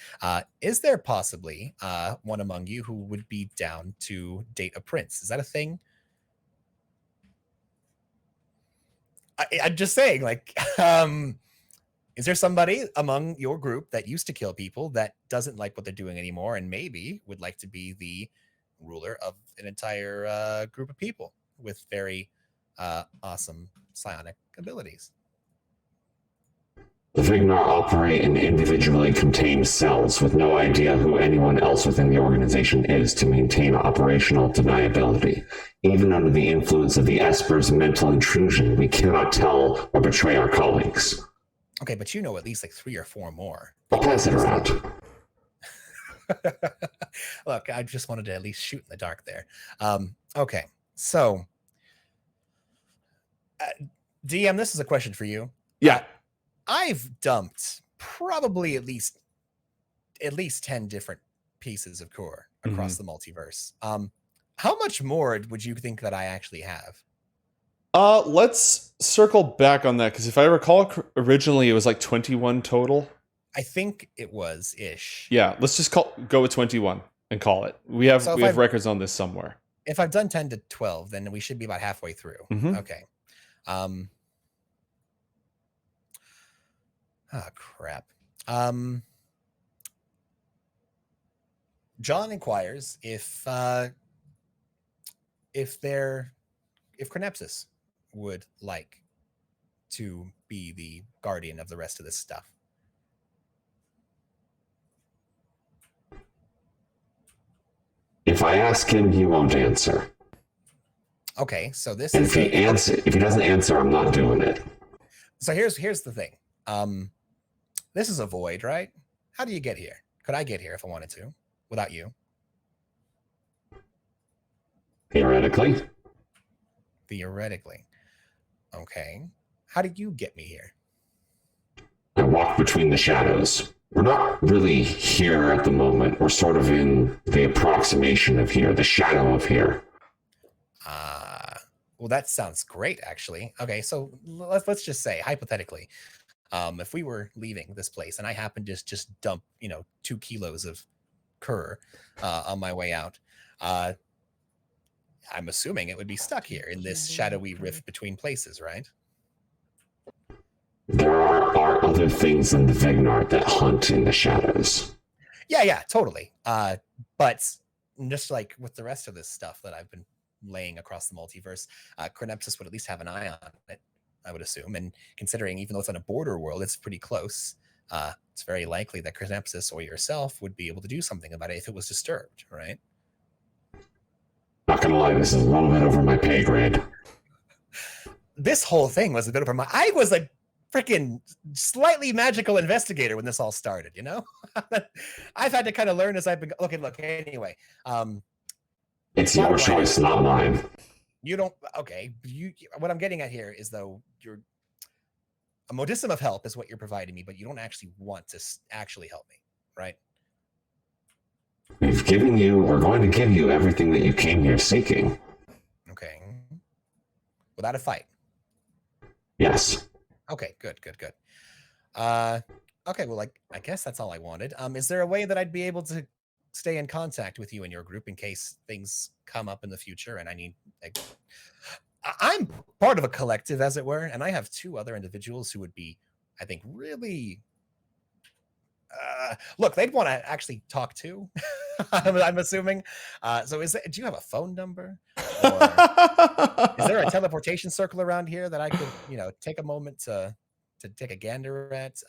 Speaker 3: Is there possibly one among you who would be down to date a prince? Is that a thing? I'm just saying, is there somebody among your group that used to kill people that doesn't like what they're doing anymore and maybe would like to be the ruler of an entire group of people with very awesome psionic abilities.
Speaker 1: The Vignar operate in individually contained cells with no idea who anyone else within the organization is to maintain operational deniability. Even under the influence of the Esper's mental intrusion, we cannot tell or betray our colleagues.
Speaker 3: Okay, but you know at least like 3 or 4 more.
Speaker 1: I'll pass it around.
Speaker 3: Look, I just wanted to at least shoot in the dark there. Okay, so DM, this is a question for you.
Speaker 2: Yeah.
Speaker 3: I've dumped probably at least 10 different pieces of core across the multiverse. How much more would you think that I actually have?
Speaker 2: Let's circle back on that, because if I recall originally it was like 21 total.
Speaker 3: I think it was ish.
Speaker 2: Yeah, let's just go with 21 and call it. We have records on this somewhere.
Speaker 3: If I've done 10 to 12, then we should be about halfway through. Okay. Crap. John inquires if Chronepsis would like to be the guardian of the rest of this stuff.
Speaker 1: If I ask him, he won't answer.
Speaker 3: Okay, so this
Speaker 1: and
Speaker 3: is
Speaker 1: if he doesn't answer, I'm not doing it.
Speaker 3: So here's the thing. This is a void, right? How do you get here? Could I get here if I wanted to without you?
Speaker 1: Theoretically.
Speaker 3: Okay. How did you get me here?
Speaker 1: I walk between the shadows. We're not really here at the moment. We're sort of in the approximation of here, the shadow of here.
Speaker 3: Well, that sounds great, actually. Okay, so let's just say, hypothetically, if we were leaving this place and I happened to just dump, 2 kilos of cur on my way out, I'm assuming it would be stuck here in this shadowy rift between places, right?
Speaker 1: There are other things in the Vignar that hunt in the shadows.
Speaker 3: Yeah, totally. But just like with the rest of this stuff that I've been laying across the multiverse, Chronepsis would at least have an eye on it, I would assume. And considering even though it's on a border world, it's pretty close. It's very likely that Chronepsis or yourself would be able to do something about it if it was disturbed, right?
Speaker 1: Not gonna lie, this is a little bit over my pay grade.
Speaker 3: This whole thing was a bit over my... I was a freaking slightly magical investigator when this all started, I've had to kind of learn as I've been... Look, anyway.
Speaker 1: It's your choice, not mine.
Speaker 3: You don't... Okay. What I'm getting at here is, though, a modicum of help is what you're providing me, but you don't actually want to actually help me, right?
Speaker 1: We're going to give you everything that you came here seeking.
Speaker 3: Okay. Without a fight?
Speaker 1: Yes.
Speaker 3: Okay, good. Okay, well, I guess that's all I wanted. Is there a way that I'd be able to stay in contact with you and your group in case things come up in the future and I need... I'm part of a collective, as it were, and I have 2 other individuals who would be, I think, really... look, they'd want to actually talk to. I'm assuming. So do you have a phone number? Or is there a teleportation circle around here that I could, take a moment to take a gander at?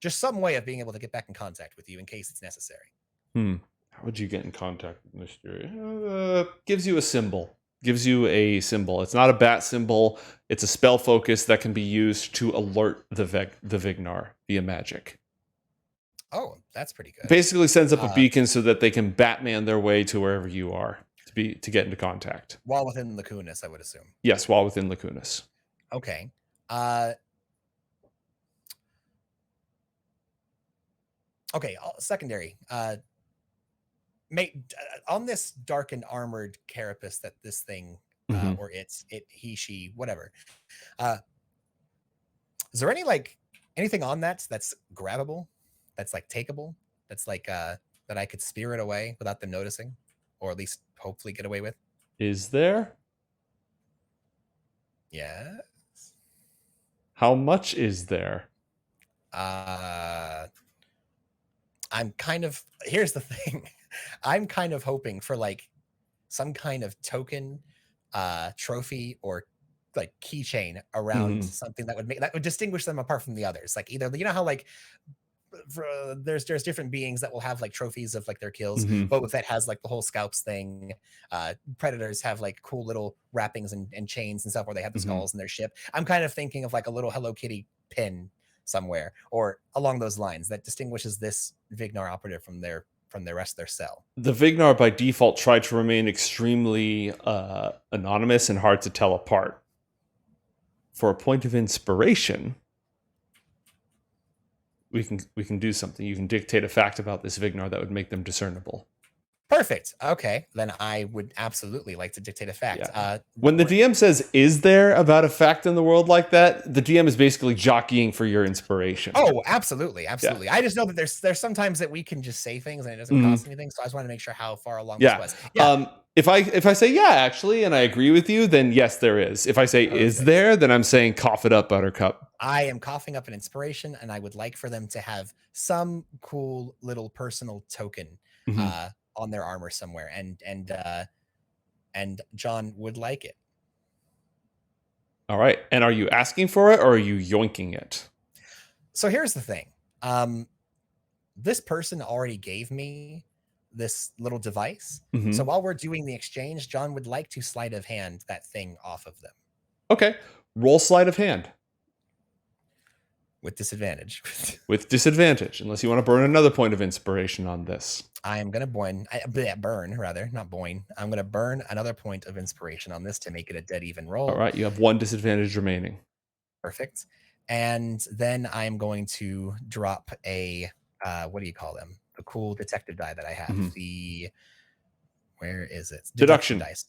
Speaker 3: Just some way of being able to get back in contact with you in case it's necessary.
Speaker 2: How would you get in contact with Mystery? Gives you a symbol. It's not a bat symbol. It's a spell focus that can be used to alert the Vignar via magic.
Speaker 3: Oh, that's pretty good.
Speaker 2: Basically sends up a beacon so that they can Batman their way to wherever you are to get into contact.
Speaker 3: While within Lacunas, I would assume.
Speaker 2: Yes, while within Lacunas.
Speaker 3: Okay. Okay, secondary. On this dark and armored carapace that this thing, or he, she, whatever. Is there anything on that's grabbable? That's takeable? That's that I could spirit away without them noticing? Or at least hopefully get away with?
Speaker 2: Is there?
Speaker 3: Yes.
Speaker 2: How much is there?
Speaker 3: I'm kind of... Here's the thing. I'm kind of hoping for like some kind of token, trophy, or like keychain around something that would distinguish them apart from the others. Like either, you know how like there's different beings that will have like trophies of like their kills. Boba Fett has like the whole scalps thing. Predators have like cool little wrappings and chains and stuff where they have the skulls in their ship. I'm kind of thinking of like a little Hello Kitty pin somewhere or along those lines that distinguishes this Vignar operative from the rest of their cell.
Speaker 2: The Vignar by default try to remain extremely anonymous and hard to tell apart. For a point of inspiration, we can do something. You can dictate a fact about this Vignar that would make them discernible.
Speaker 3: Perfect. Okay, then I would absolutely like to dictate a fact.
Speaker 2: Yeah. When the DM says, "Is there about a fact in the world like that?" the DM is basically jockeying for your inspiration.
Speaker 3: Oh, absolutely, absolutely. Yeah. I just know that there's sometimes that we can just say things and it doesn't cost anything. So I just want to make sure how far along this was. Yeah.
Speaker 2: If I say yeah, actually, and I agree with you, then yes, there is. If I say is there, then I'm saying cough it up, Buttercup.
Speaker 3: I am coughing up an inspiration, and I would like for them to have some cool little personal token on their armor somewhere, and John would like it.
Speaker 2: All right. And are you asking for it or are you yoinking it?
Speaker 3: So here's the thing. This person already gave me this little device. So while we're doing the exchange, John would like to sleight of hand that thing off of them.
Speaker 2: Okay. Roll sleight of hand.
Speaker 3: With disadvantage.
Speaker 2: With disadvantage, unless you want to burn another point of inspiration on this.
Speaker 3: I am going to burn, rather, not boin. I'm going to burn another point of inspiration on this to make it a dead even roll.
Speaker 2: All right, you have one disadvantage remaining.
Speaker 3: Perfect. And then I'm going to drop a, what do you call them? The cool detective die that I have. Where is it?
Speaker 2: Deduction
Speaker 3: dice.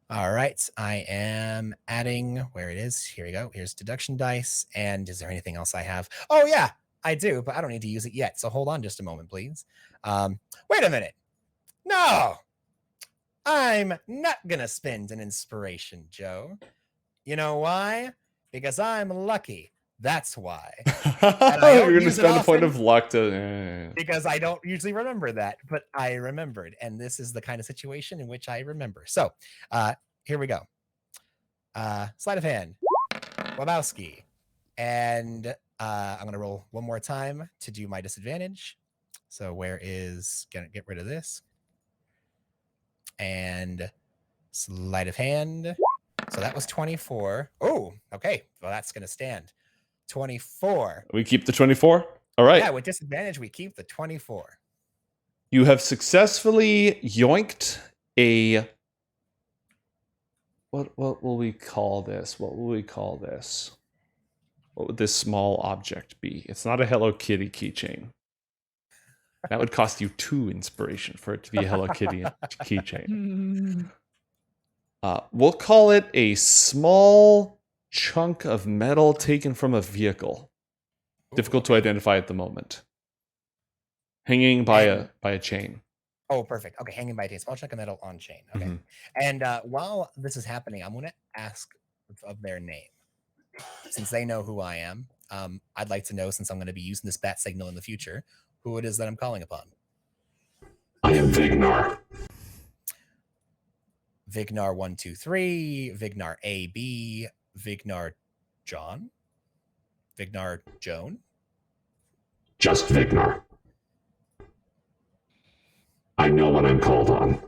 Speaker 3: All right, I am adding where it is. Here we go. Here's deduction dice. And is there anything else I have? Oh, yeah, I do, but I don't need to use it yet. So hold on just a moment, please. Wait a minute. No, I'm not going to spend an inspiration, Joe. You know why? Because I'm lucky. That's why.
Speaker 2: You're going to spend a point of luck to...
Speaker 3: Because I don't usually remember that, but I remembered. And this is the kind of situation in which I remember. So here we go. Sleight of hand. Lebowski. And I'm going to roll one more time to do my disadvantage. So where is... Gonna get rid of this. And sleight of hand. So that was 24. Oh, okay. Well, that's going to stand. 24.
Speaker 2: We keep the 24? All right.
Speaker 3: Yeah, with disadvantage, we keep the 24.
Speaker 2: You have successfully yoinked a... What will we call this? What will we call this? What would this small object be? It's not a Hello Kitty keychain. That would cost you 2 inspiration for it to be a Hello Kitty keychain. We'll call it a small chunk of metal taken from a vehicle. Difficult to identify at the moment. Hanging by a chain.
Speaker 3: Oh, perfect. Okay, hanging by a chain. Small chunk of metal on chain. Okay. And while this is happening, I'm going to ask of their name. Since they know who I am, I'd like to know, since I'm going to be using this bat signal in the future, who it is that I'm calling upon.
Speaker 1: I am Vignar.
Speaker 3: Vignar 123, Vignar AB, Vignar John, Vignar Joan.
Speaker 1: Just Vignar. I know when I'm called on.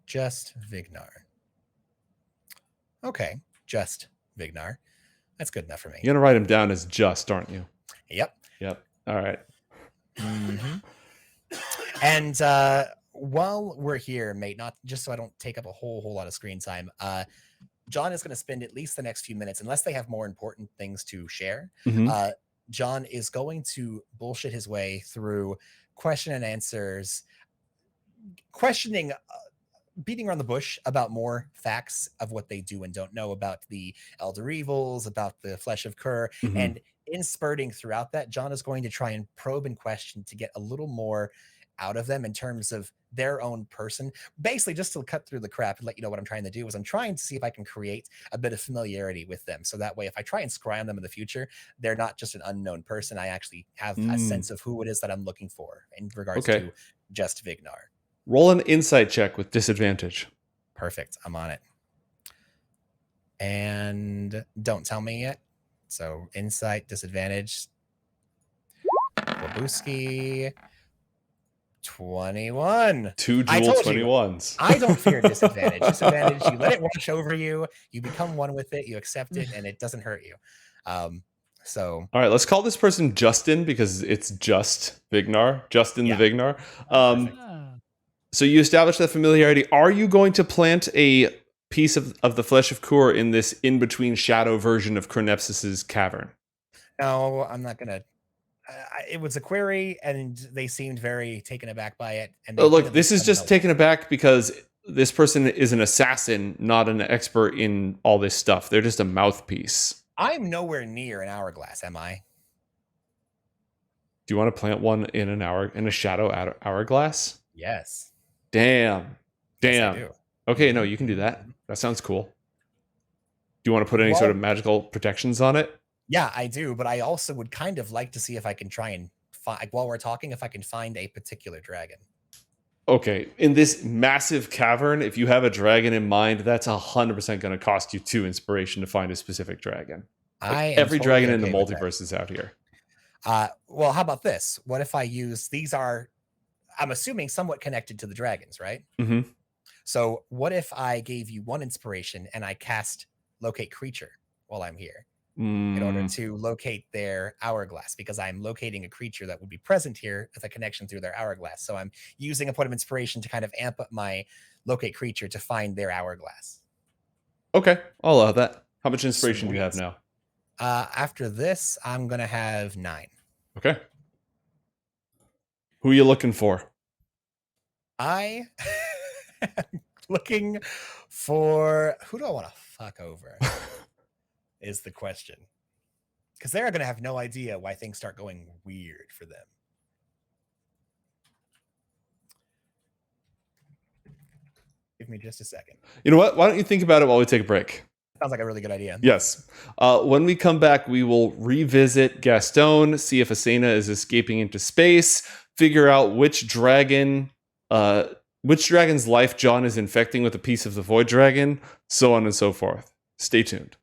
Speaker 3: Just Vignar. Okay, just Vignar. That's good enough for me.
Speaker 2: You're going to write him down as just, aren't you?
Speaker 3: Yep.
Speaker 2: All right.
Speaker 3: And while we're here, mate, not just so I don't take up a whole lot of screen time, John is going to spend at least the next few minutes, unless they have more important things to share. John is going to bullshit his way through question and answers, questioning, beating around the bush about more facts of what they do and don't know about the Elder Evils, about the Flesh of Kur, and in spurting throughout that, John is going to try and probe and question to get a little more out of them in terms of their own person. Basically, just to cut through the crap and let you know what I'm trying to do is I'm trying to see if I can create a bit of familiarity with them. So that way, if I try and scry on them in the future, they're not just an unknown person. I actually have a sense of who it is that I'm looking for in regards to just Vignar.
Speaker 2: Roll an insight check with disadvantage.
Speaker 3: Perfect. I'm on it. And don't tell me yet. So insight, disadvantage. Wabuski. 21.
Speaker 2: 2 dual 21s.
Speaker 3: I don't fear disadvantage. Disadvantage, you let it wash over you. You become one with it. You accept it, and it doesn't hurt you. So
Speaker 2: all right, let's call this person Justin because it's just Vignar. Justin the Vignar. So you establish that familiarity. Are you going to plant a piece of the flesh of Kur in this in-between shadow version of Chronepsis' cavern?
Speaker 3: No, I'm not going to. It was a query, and they seemed very taken aback by it. And
Speaker 2: look, this is just taken aback because this person is an assassin, not an expert in all this stuff. They're just a mouthpiece.
Speaker 3: I'm nowhere near an hourglass, am I?
Speaker 2: Do you want to plant one in a shadow hourglass?
Speaker 3: Yes.
Speaker 2: Damn.
Speaker 3: Yes, I do.
Speaker 2: Okay, no, you can do that. That sounds cool. Do you want to put any sort of magical protections on it?
Speaker 3: Yeah, I do, but I also would kind of like to see if I can try and find, while we're talking, if I can find a particular dragon.
Speaker 2: Okay, in this massive cavern, if you have a dragon in mind, that's 100% going to cost you 2 inspiration to find a specific dragon. Every dragon in the multiverse is out here.
Speaker 3: Well, how about this? What if I use, these are, I'm assuming, somewhat connected to the dragons, right?
Speaker 2: Mm-hmm.
Speaker 3: So what if I gave you 1 inspiration and I cast locate creature while I'm here in order to locate their hourglass, because I'm locating a creature that would be present here with a connection through their hourglass. So I'm using a point of inspiration to kind of amp up my locate creature to find their hourglass.
Speaker 2: Okay, I'll allow that. How much inspiration do you have now?
Speaker 3: After this, I'm going to have 9.
Speaker 2: Okay. Who are you looking for?
Speaker 3: I am looking for, who do I want to fuck over? Is the question. Because they're going to have no idea why things start going weird for them. Give me just a second.
Speaker 2: You know what? Why don't you think about it while we take a break?
Speaker 3: Sounds like a really good idea.
Speaker 2: Yes. When we come back, we will revisit Gastone, see if Asena is escaping into space, figure out which dragon's life John is infecting with a piece of the Void Dragon, so on and so forth. Stay tuned.